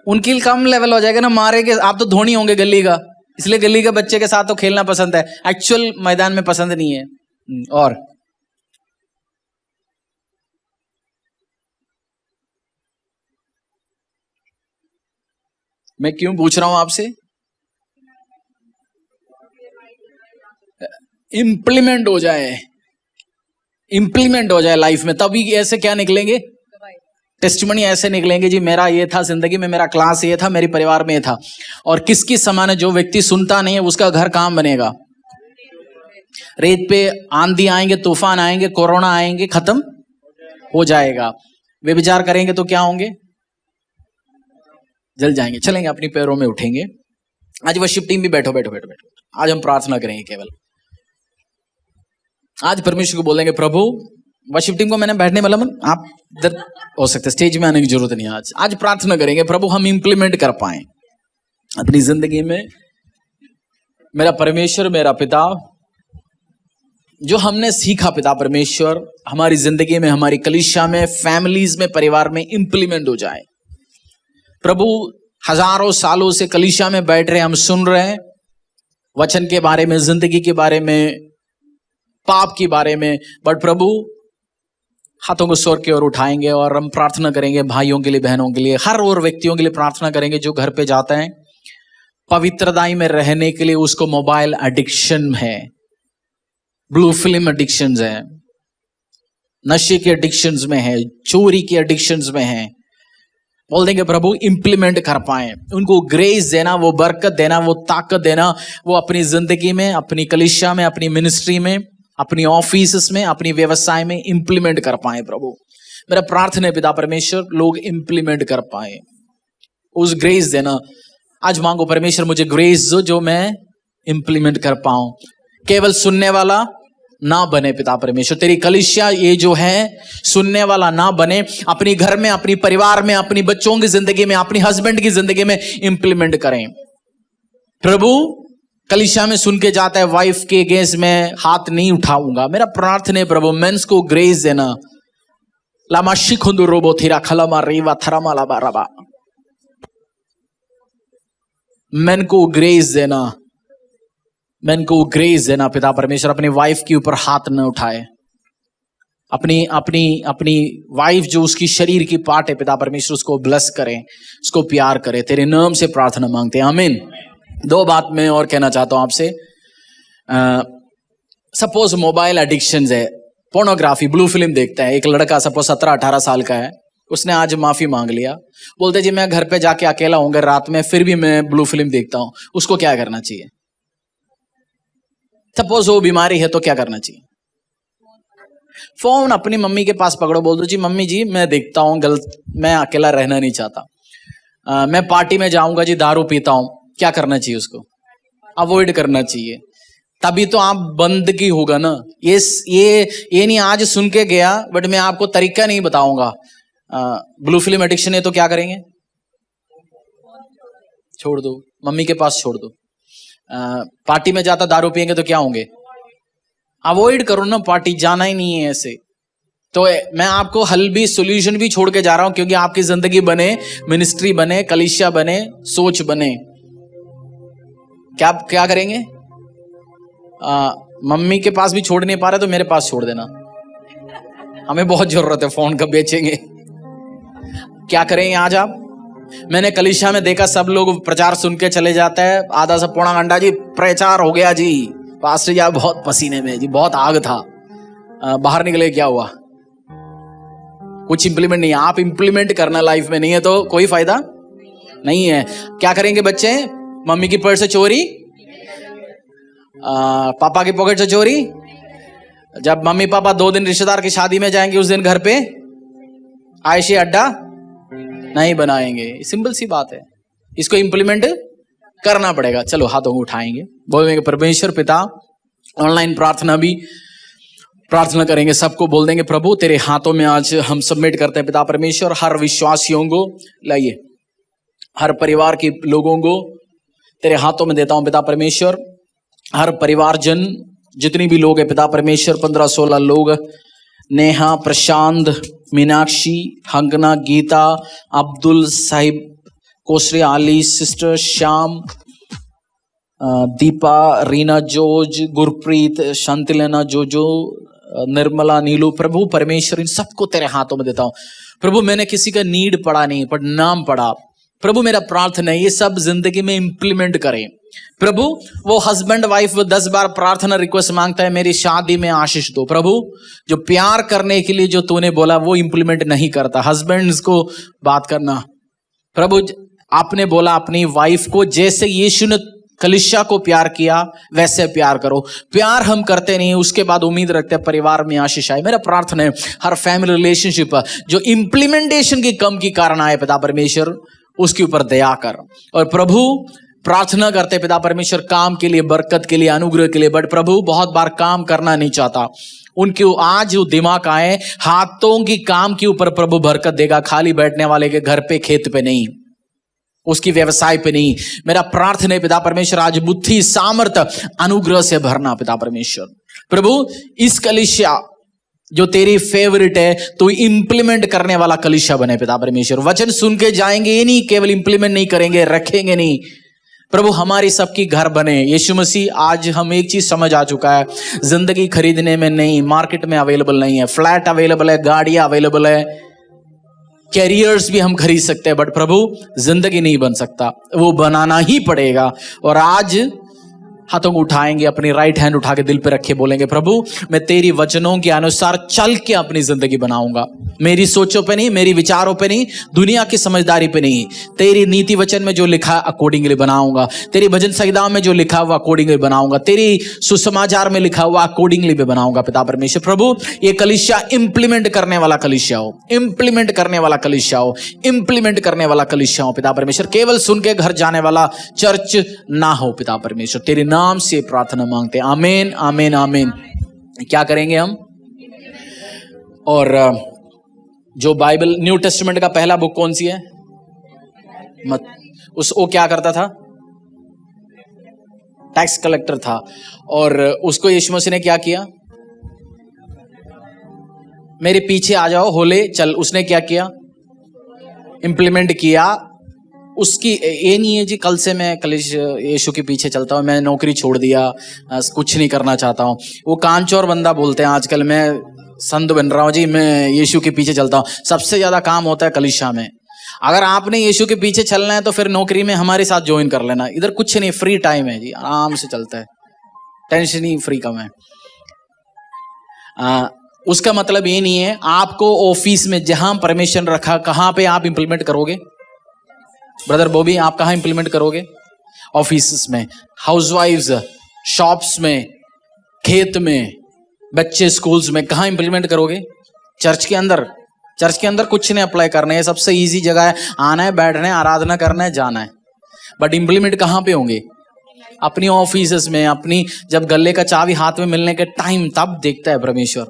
उनकी कम लेवल हो जाएगा ना, मारेंगे, आप तो धोनी होंगे गली का, इसलिए गली के बच्चे के साथ तो खेलना पसंद है, एक्चुअल मैदान में पसंद नहीं है। और मैं क्यों पूछ रहा हूं आपसे? इम्प्लीमेंट हो जाए, इम्प्लीमेंट हो जाए लाइफ में, तभी ऐसे क्या निकलेंगे? टेस्टिमनी ऐसे निकलेंगे, जी मेरा ये था जिंदगी में, मेरा क्लास ये था, मेरे परिवार में ये था। और किसकी समान है? जो व्यक्ति सुनता नहीं है उसका घर काम बनेगा। रेत पे आंधी आएंगे, तूफान आएंगे, कोरोना आएंगे, खत्म हो जाएगा। वे विचार करेंगे तो क्या होंगे? जल जाएंगे। चलेंगे, अपनी पैरों में उठेंगे। आज वर्शिप टीम भी बैठो बैठो बैठो बैठो। आज हम प्रार्थना करेंगे केवल। आज परमेश्वर को बोलेंगे, प्रभु, वर्शिप टीम को मैंने बैठने वाला मन, आप इधर हो सकते, स्टेज में आने की जरूरत नहीं है। आज प्रार्थना करेंगे, प्रभु हम इंप्लीमेंट कर पाए अपनी जिंदगी में। मेरा परमेश्वर, मेरा पिता, जो हमने सीखा पिता परमेश्वर, हमारी जिंदगी में, हमारी कलीसिया में, फैमिलीज में, परिवार में इंप्लीमेंट हो जाए। प्रभु, हजारों सालों से कलीसिया में बैठ रहे, हम सुन रहे हैं, वचन के बारे में, जिंदगी के बारे में, पाप के बारे में। बट प्रभु हाथों को स्वर की ओर उठाएंगे और हम प्रार्थना करेंगे भाइयों के लिए, बहनों के लिए, हर और व्यक्तियों के लिए प्रार्थना करेंगे जो घर पे जाते हैं। पवित्रताई में रहने के लिए उसको मोबाइल एडिक्शन है, ब्लू फिल्म एडिक्शंस है, नशे के एडिक्शंस में है, चोरी के एडिक्शंस में है। बोल देंगे प्रभु इंप्लीमेंट कर पाए, उनको ग्रेस देना, वो बरकत देना, वो ताकत देना, वो अपनी जिंदगी में, अपनी कलीसिया में, अपनी मिनिस्ट्री में, अपनी ऑफिस में, अपनी व्यवसाय में इंप्लीमेंट कर पाए। प्रभु मेरा प्रार्थना है पिता परमेश्वर, लोग इंप्लीमेंट कर पाए, उस ग्रेस देना। आज मांगो परमेश्वर मुझे ग्रेस दो जो मैं इंप्लीमेंट कर पाऊं, केवल सुनने वाला ना बने पिता परमेश्वर। तेरी कलीसिया ये जो है सुनने वाला ना बने, अपनी घर में, अपनी परिवार में, अपनी बच्चों की जिंदगी में, अपनी हस्बैंड की जिंदगी में इंप्लीमेंट करें। प्रभु कलीसिया में सुन के जाता है वाइफ के अगेंस्ट में हाथ नहीं उठाऊंगा, मेरा प्रार्थना है प्रभु मेंस को ग्रेस देना। लामा शिखुंदु रोबो थीरा खलमा रीवा थरमा लाबा रबा, मेन को ग्रेस देना, मेन को ग्रेस देना पिता परमेश्वर। अपनी वाइफ के ऊपर हाथ न उठाए, अपनी अपनी अपनी वाइफ जो उसकी शरीर की पार्ट है पिता परमेश्वर, उसको ब्लेस करें, उसको प्यार करें। तेरे नाम से प्रार्थना मांगते हैं, आमीन। दो बात मैं और कहना चाहता हूं आपसे। सपोज मोबाइल एडिक्शन है, पोर्नोग्राफी, ब्लू फिल्म देखता है एक लड़का, सपोज 17-18 साल का है, उसने आज माफी मांग लिया, बोलते जी मैं घर पे जाके अकेला होऊंगा रात में, फिर भी मैं ब्लू फिल्म देखता हूं, उसको क्या करना चाहिए? सपोज वो बीमारी है तो क्या करना चाहिए? फोन अपनी मम्मी के पास पकड़ो, बोल दो जी मम्मी जी मैं देखता हूँ गलत, मैं अकेला रहना नहीं चाहता, मैं पार्टी में जाऊंगा जी, दारू पीता हूं, क्या करना चाहिए? उसको अवॉइड करना चाहिए, तभी तो आप बंदगी होगा ना। ये नहीं आज सुन के गया, बट मैं आपको तरीका नहीं बताऊंगा। ब्लू फिल्म एडिक्शन है तो क्या करेंगे? छोड़ दो, मम्मी के पास छोड़ दो। पार्टी में जाता दारू पियेंगे तो क्या होंगे? अवॉइड करो ना, पार्टी जाना ही नहीं है ऐसे। तो मैं आपको हल भी, सॉल्यूशन भी छोड़ के जा रहा हूं, क्योंकि आपकी जिंदगी बने, मिनिस्ट्री बने, कलीसिया बने, सोच बने। क्या करेंगे? मम्मी के पास भी छोड़ नहीं पा रहे तो मेरे पास छोड़ देना, हमें बहुत जरूरत है, फोन कब बेचेंगे? क्या करेंगे आज आप? मैंने कलीसिया में देखा सब लोग प्रचार सुन के चले जाते हैं, आधा से पौना घंटा जी प्रचार हो गया जी, पास्टर जी बहुत पसीने में जी, बहुत आग था, बाहर निकले, क्या हुआ? कुछ इंप्लीमेंट नहीं है। आप इंप्लीमेंट करना लाइफ में नहीं है तो कोई फायदा नहीं है। क्या करेंगे बच्चे? मम्मी की पर्स से चोरी, पापा की पॉकेट से चोरी। जब मम्मी पापा 2 दिन रिश्तेदार की शादी में जाएंगे, उस दिन घर पे आयशी अड्डा नहीं बनाएंगे। सिंपल सी बात है, इसको इंप्लीमेंट करना पड़ेगा। चलो हाथों को उठाएंगे, बोलेंगे परमेश्वर पिता, ऑनलाइन प्रार्थना भी प्रार्थना करेंगे, सबको बोल देंगे प्रभु तेरे हाथों में आज हम सबमिट करते हैं पिता परमेश्वर। हर विश्वासियों को लाइए, हर परिवार के लोगों को तेरे हाथों में देता हूं पिता परमेश्वर। हर परिवारजन जितनी भी लोग हैं पिता परमेश्वर, 15-16 लोग, नेहा, प्रशांत, मीनाक्षी, हंगना, गीता, अब्दुल साहिब, कोसरे, आली, सिस्टर श्याम, दीपा, रीना, जोज, गुरप्रीत, शांतिलेना, जोजो, निर्मला, नीलू, प्रभु परमेश्वर इन सबको तेरे हाथों में देता हूं। प्रभु मैंने किसी का नीड पढ़ा नहीं, पर नाम पढ़ा। प्रभु मेरा प्रार्थना है ये सब जिंदगी में इंप्लीमेंट करें। प्रभु वो हस्बैंड वाइफ 10 बार प्रार्थना रिक्वेस्ट मांगता है, मेरी शादी में आशीष दो। प्रभु जो प्यार करने के लिए जो तूने बोला वो इंप्लीमेंट नहीं करता, हस्बैंड्स को बात करना। प्रभु आपने बोला अपनी वाइफ को जैसे यीशु ने कलीसिया को प्यार किया वैसे प्यार करो। प्यार हम करते नहीं, उसके बाद उम्मीद रखते हैं परिवार में आशीष आए। मेरा प्रार्थना है हर फैमिली रिलेशनशिप जो इंप्लीमेंटेशन की कम के कारण आए पिता परमेश्वर, उसके ऊपर दया कर। और प्रभु प्रार्थना करते पिता परमेश्वर काम के लिए, बरकत के लिए, अनुग्रह के लिए। बट प्रभु बहुत बार काम करना नहीं चाहता, उनके आज जो दिमाग आए हाथों की काम के ऊपर प्रभु बरकत देगा, खाली बैठने वाले के घर पे, खेत पे नहीं, उसकी व्यवसाय पे नहीं। मेरा प्रार्थना है पिता परमेश्वर आज बुद्धि, सामर्थ, अनुग्रह से भरना पिता परमेश्वर। प्रभु इस कलीसिया जो तेरी फेवरेट है तो इंप्लीमेंट करने वाला कलीसिया बने पिता परमेश्वर। वचन सुन के जाएंगे, ये नहीं केवल इंप्लीमेंट नहीं करेंगे, रखेंगे नहीं, प्रभु हमारी सबकी घर बने। यीशु मसीह, आज हम एक चीज समझ आ चुका है, जिंदगी खरीदने में नहीं, मार्केट में अवेलेबल नहीं है। फ्लैट अवेलेबल है, गाड़ियां अवेलेबल है, कैरियर्स भी हम खरीद सकते हैं, बट प्रभु जिंदगी नहीं बन सकता, वो बनाना ही पड़ेगा। और आज हाथों को उठाएंगे, अपनी राइट हैंड उठा के दिल पे रखे, बोलेंगे प्रभु मैं तेरी वचनों के अनुसार चल के अपनी जिंदगी बनाऊंगा। मेरी सोचों पे नहीं, मेरी विचारों पे नहीं, दुनिया की समझदारी पे नहीं, तेरी नीति वचन में जो लिखा अकॉर्डिंगली बनाऊंगा, तेरी भजन संहिता में जो लिखा हुआ अकॉर्डिंगली बनाऊंगा, तेरी सुसमाचार में लिखा हुआ अकॉर्डिंगली भी बनाऊंगा। पिता परमेश्वर, प्रभु ये कलीसिया इंप्लीमेंट करने वाला कलीसिया हो, इंप्लीमेंट करने वाला कलीसिया हो, इंप्लीमेंट करने वाला कलीसिया हो। पिता परमेश्वर, केवल सुन के घर जाने वाला चर्च ना हो। पिता परमेश्वर, तेरे नाम से प्रार्थना मांगते हैं, आमीन आमीन आमीन। क्या करेंगे हम? और जो बाइबल न्यू टेस्टामेंट का पहला बुक कौन सी है? वो क्या करता था? टैक्स कलेक्टर था, और उसको यीशु मसीह ने क्या किया? मेरे पीछे आ जाओ, होले चल। उसने क्या किया? इंप्लीमेंट किया। उसकी ये नहीं है जी कल से मैं यीशु के पीछे चलता हूँ, मैं नौकरी छोड़ दिया, कुछ नहीं करना चाहता हूँ। वो कामचोर बंदा बोलते हैं आजकल, मैं संत बन रहा हूँ जी, मैं यीशु के पीछे चलता हूँ। सबसे ज्यादा काम होता है कलीसिया में। अगर आपने यीशु के पीछे चलना है तो फिर नौकरी में हमारे साथ ज्वाइन कर लेना। इधर कुछ नहीं, फ्री टाइम है जी, आराम से चलता है, टेंशन ही फ्री कम है। उसका मतलब ये नहीं है आपको ऑफिस में जहां परमिशन रखा, कहां पे आप इंप्लीमेंट करोगे? ब्रदर बॉबी, आप कहां इंप्लीमेंट करोगे? ऑफिस में, हाउसवाइफ्स शॉप्स में, खेत में, बच्चे स्कूल्स में, कहां इंप्लीमेंट करोगे? चर्च के अंदर। चर्च के अंदर कुछ नहीं अप्लाई करना है, सबसे इजी जगह है, आना है, बैठना है, आराधना करना है, जाना है। बट इंप्लीमेंट कहां पे होंगे? अपनी ऑफिस में, अपनी जब गले का चाबी हाथ में मिलने के टाइम, तब देखता है परमेश्वर।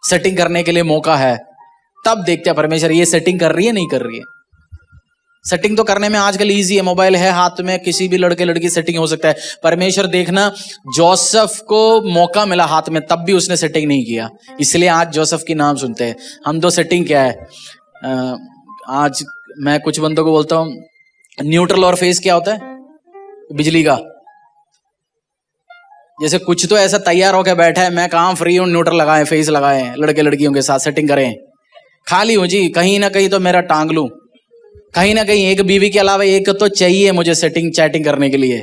सेटिंग करने के लिए मौका है, तब देखते हैं परमेश्वर ये सेटिंग कर रही है नहीं कर रही है। सेटिंग तो करने में आजकल इजी है, मोबाइल है हाथ में, किसी भी लड़के लड़की सेटिंग हो सकता है। परमेश्वर देखना, जोसेफ को मौका मिला हाथ में, तब भी उसने सेटिंग नहीं किया, इसलिए आज जोसेफ की नाम सुनते हैं हम। तो सेटिंग क्या है? आज मैं कुछ बंदों को बोलता हूँ, न्यूट्रल और फेस क्या होता है? बिजली का। जैसे कुछ तो ऐसा तैयार होकर बैठा है, मैं कहाँ फ्री हूँ, न्यूट्रल लगाए, फेस लगाए, लड़के लड़कियों के साथ सेटिंग करें। खाली हूँ जी, कहीं ना कहीं तो मेरा टांग लूं, कहीं ना कहीं एक बीवी के अलावा एक तो चाहिए मुझे सेटिंग चैटिंग करने के लिए।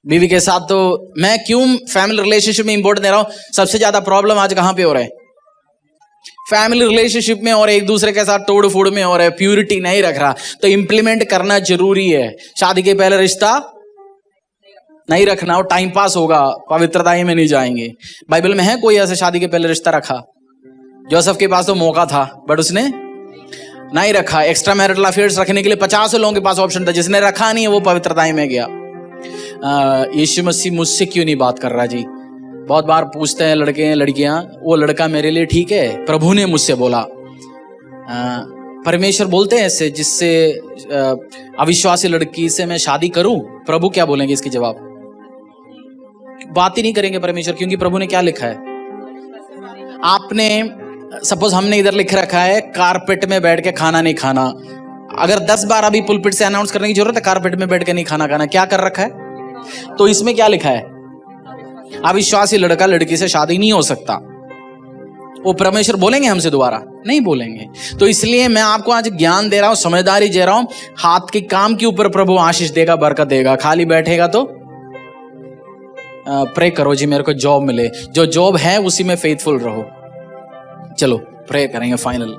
बीवी के साथ तो मैं क्यों फैमिली रिलेशनशिप में इंपोर्टेंस दे रहा हूं? सबसे ज्यादा प्रॉब्लम आज कहां पे हो रहा है? फैमिली रिलेशनशिप में, और एक दूसरे के साथ तोड़ फोड़ में हो रहा है, प्यूरिटी नहीं रख रहा। तो इंप्लीमेंट करना जरूरी है। शादी के पहले रिश्ता नहीं रखना, और टाइम पास होगा, पवित्रता ही में नहीं जाएंगे। बाइबल में है कोई ऐसे शादी के पहले रिश्ता रखा? जोसेफ के पास तो मौका था, बट उसने नहीं रखा। एक्स्ट्रा मैरिटल अफेयर्स रखने के लिए 50 लोगों के पास ऑप्शन था, जिसने रखा नहीं वो पवित्रता में गया। यीशु मसीह मुझसे क्यों नहीं बात कर रहा जी? बहुत बार पूछते हैं लड़के लड़कियां, वो लड़का मेरे लिए ठीक है? प्रभु ने मुझसे बोला। परमेश्वर बोलते हैं ऐसे, जिससे अविश्वासी लड़की से मैं शादी करूं? प्रभु क्या बोलेंगे इसकी जवाब? बात ही नहीं करेंगे परमेश्वर, क्योंकि प्रभु ने क्या लिखा है? आपने सपोज हमने इधर लिख रखा है कारपेट में बैठ के खाना नहीं खाना। अगर 10 बार अभी पुलपिट से अनाउंस करने की जरूरत है कारपेट में बैठ के नहीं खाना खाना, क्या कर रखा है? तो इसमें क्या लिखा है? अविश्वासी लड़का लड़की से शादी नहीं हो सकता। वो परमेश्वर बोलेंगे हमसे दोबारा? नहीं बोलेंगे। तो इसलिए मैं आपको आज ज्ञान दे रहा हूं, समझदारी दे रहा हूं। हाथ के काम के ऊपर प्रभु आशीष देगा, बरकत देगा। खाली बैठेगा तो प्रे करो जी मेरे को जॉब मिले, जो जॉब है उसी में फेथफुल रहो। चलो प्रे करेंगे फाइनल।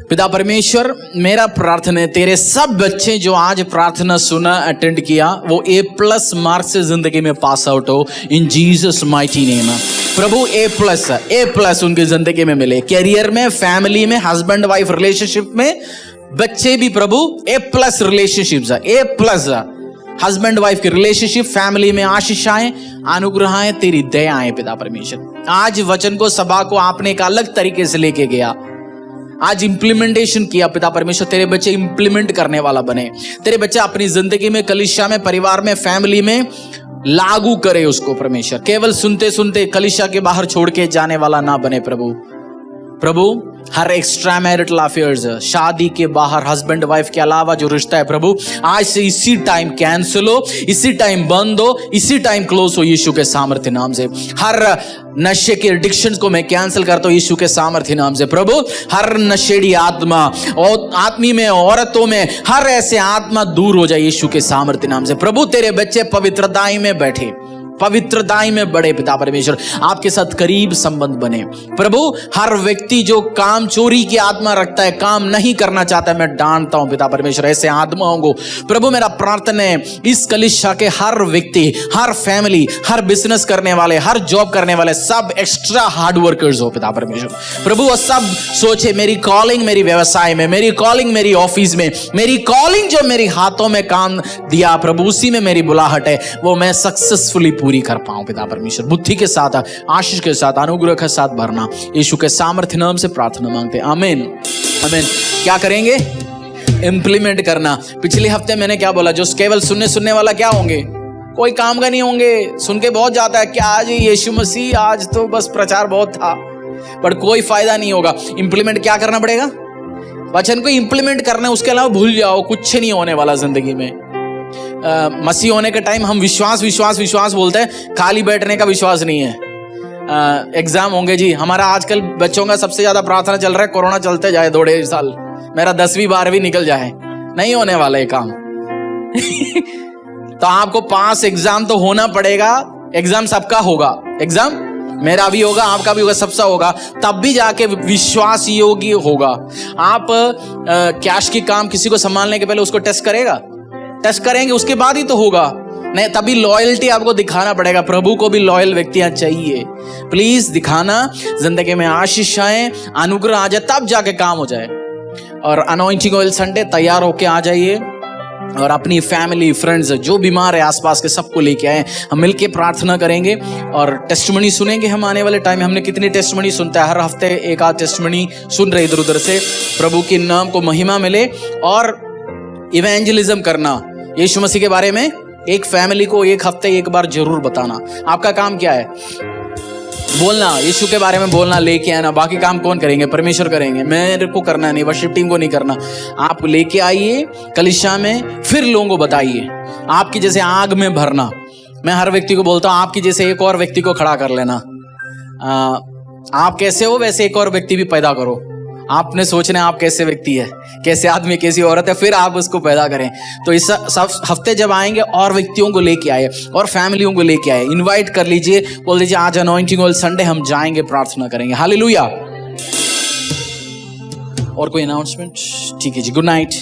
पिता परमेश्वर, मेरा प्रार्थना है तेरे सब बच्चे जो आज प्रार्थना सुना, अटेंड किया, वो A+ मार्क्स से जिंदगी में पास आउट हो इन Jesus mighty name. Prabhu A+ उनकी जिंदगी में मिले, कैरियर में, फैमिली में, हस्बैंड वाइफ रिलेशनशिप में, बच्चे भी प्रभु A+ relationships, A+ husband wife की रिलेशनशिप, फैमिली में आशीषाएं, अनुग्रहाएं, तेरी दयाएं। पिता परमेश्वर, आज वचन को, सभा को आपने एक अलग तरीके से लेके गया, आज इंप्लीमेंटेशन किया। पिता परमेश्वर, तेरे बच्चे इंप्लीमेंट करने वाला बने, तेरे बच्चे अपनी जिंदगी में, कलीसिया में, परिवार में, फैमिली में लागू करे उसको। परमेश्वर, केवल सुनते सुनते कलीसिया के बाहर छोड़ के जाने वाला ना बने। प्रभु हर एक्स्ट्रा मैरिटल अफेयर्स, शादी के बाहर हस्बैंड वाइफ के अलावा जो रिश्ता है प्रभु, आज से इसी टाइम कैंसिल हो, इसी टाइम बंद हो, इसी टाइम क्लोज हो यीशु के सामर्थ्य नाम से। हर नशे के एडिक्शंस को मैं कैंसिल करता हूं यीशु के सामर्थ्य नाम से प्रभु। हर नशेड़ी आत्मा और आदमी में, औरतों में, हर ऐसे आत्मा दूर हो जाए यीशु के सामर्थ्य नाम से प्रभु। तेरे बच्चे पवित्रताई में बैठे, पवित्रताई में बड़े पिता परमेश्वर, आपके साथ करीब संबंध बने प्रभु। हर व्यक्ति जो काम चोरी की आत्मा रखता है, काम नहीं करना चाहता है, मैं डांटता हूं पिता परमेश्वर ऐसे आत्माओं को प्रभु। मेरा प्रार्थना है इस कलीसिया के हर व्यक्ति, हर फैमिली, हर बिजनेस करने वाले, हर जॉब करने वाले, सब एक्स्ट्रा हार्ड वर्कर्स हो पिता परमेश्वर प्रभु। वो सब सोचे मेरी कॉलिंग मेरी व्यवसाय में, मेरी कॉलिंग मेरी ऑफिस में, मेरी कॉलिंग जो मेरी हाथों में काम दिया प्रभु, उसी में मेरी बुलाहट है, वो मैं सक्सेसफुली पूरी कर पाऊं पिता परमेश्वर। बुद्धि के साथ, आशीष के साथ, अनुग्रह के साथ भरना, यीशु के सामर्थ्य नाम से प्रार्थना मांगते हैं, आमीन आमीन। क्या करेंगे? इंप्लीमेंट करना। पिछले हफ्ते मैंने क्या बोला, जो केवल सुनने वाला क्या होंगे? कोई काम का नहीं होंगे। सुन के बहुत जाता है क्या आज यीशु मसीह, आज तो बस प्रचार बहुत था, पर कोई फायदा नहीं होगा। इंप्लीमेंट क्या करना पड़ेगा? वचन को इंप्लीमेंट करना है, उसके अलावा भूल जाओ, कुछ नहीं होने वाला जिंदगी में। मसीह होने के टाइम हम विश्वास विश्वास विश्वास बोलते हैं, खाली बैठने का विश्वास नहीं है। एग्जाम होंगे जी, हमारा आजकल बच्चों का सबसे ज्यादा प्रार्थना चल रहा है कोरोना चलते जाए 2.5 साल, मेरा 10वीं 12वीं निकल जाए। नहीं होने वाला ये काम। तो आपको पास एग्जाम तो होना पड़ेगा। एग्जाम सबका होगा, एग्जाम मेरा भी होगा, आपका भी होगा, सबका होगा, तब भी जाके विश्वास योग्य होगा। आप कैश की काम किसी को संभालने के पहले उसको टेस्ट करेंगे, उसके बाद ही तो होगा। नहीं, तभी लॉयल्टी आपको दिखाना पड़ेगा। प्रभु को भी लॉयल व्यक्तियां चाहिए, प्लीज दिखाना। जिंदगी में आशीष आए, अनुग्रह आ जाए, तब जाके काम हो जाए। और अनॉइंटिंग ऑयल संडे तैयार होके आ जाइए, और अपनी फैमिली फ्रेंड्स जो बीमार है आसपास के सबको लेके आए। हम मिलके प्रार्थना करेंगे और टेस्टिमनी सुनेंगे। हम आने वाले टाइम में हमने कितनी टेस्टिमनी सुनता है, हर हफ्ते एक आध टेस्टिमनी सुन रहे इधर उधर से। प्रभु के नाम को महिमा मिले। और इवेंजलिज्म करना, यीशु मसीह के बारे में एक फैमिली को एक हफ्ते एक बार जरूर बताना। आपका काम क्या है? बोलना, यीशु के बारे में बोलना, लेके आना। बाकी काम कौन करेंगे? परमेश्वर करेंगे, मेरे को करना नहीं, वर्शिप टीम को नहीं करना। आप लेके आइए कलीसिया में, फिर लोगों को बताइए। आपकी जैसे आग में भरना। मैं हर व्यक्ति को बोलता हूं, आपकी जैसे एक और व्यक्ति को खड़ा कर लेना। आप कैसे हो वैसे एक और व्यक्ति भी पैदा करो। आपने सोचना है आप कैसे व्यक्ति है, कैसे आदमी, कैसी औरत है, फिर आप उसको पैदा करें। तो इस हफ्ते जब आएंगे और व्यक्तियों को लेके आए और फैमिलियों को लेके आए, इनवाइट कर लीजिए, बोल दीजिए आज अनॉइंटिंग ऑयल संडे हम जाएंगे, प्रार्थना करेंगे। हालेलुया। और कोई अनाउंसमेंट? ठीक है जी, गुड नाइट।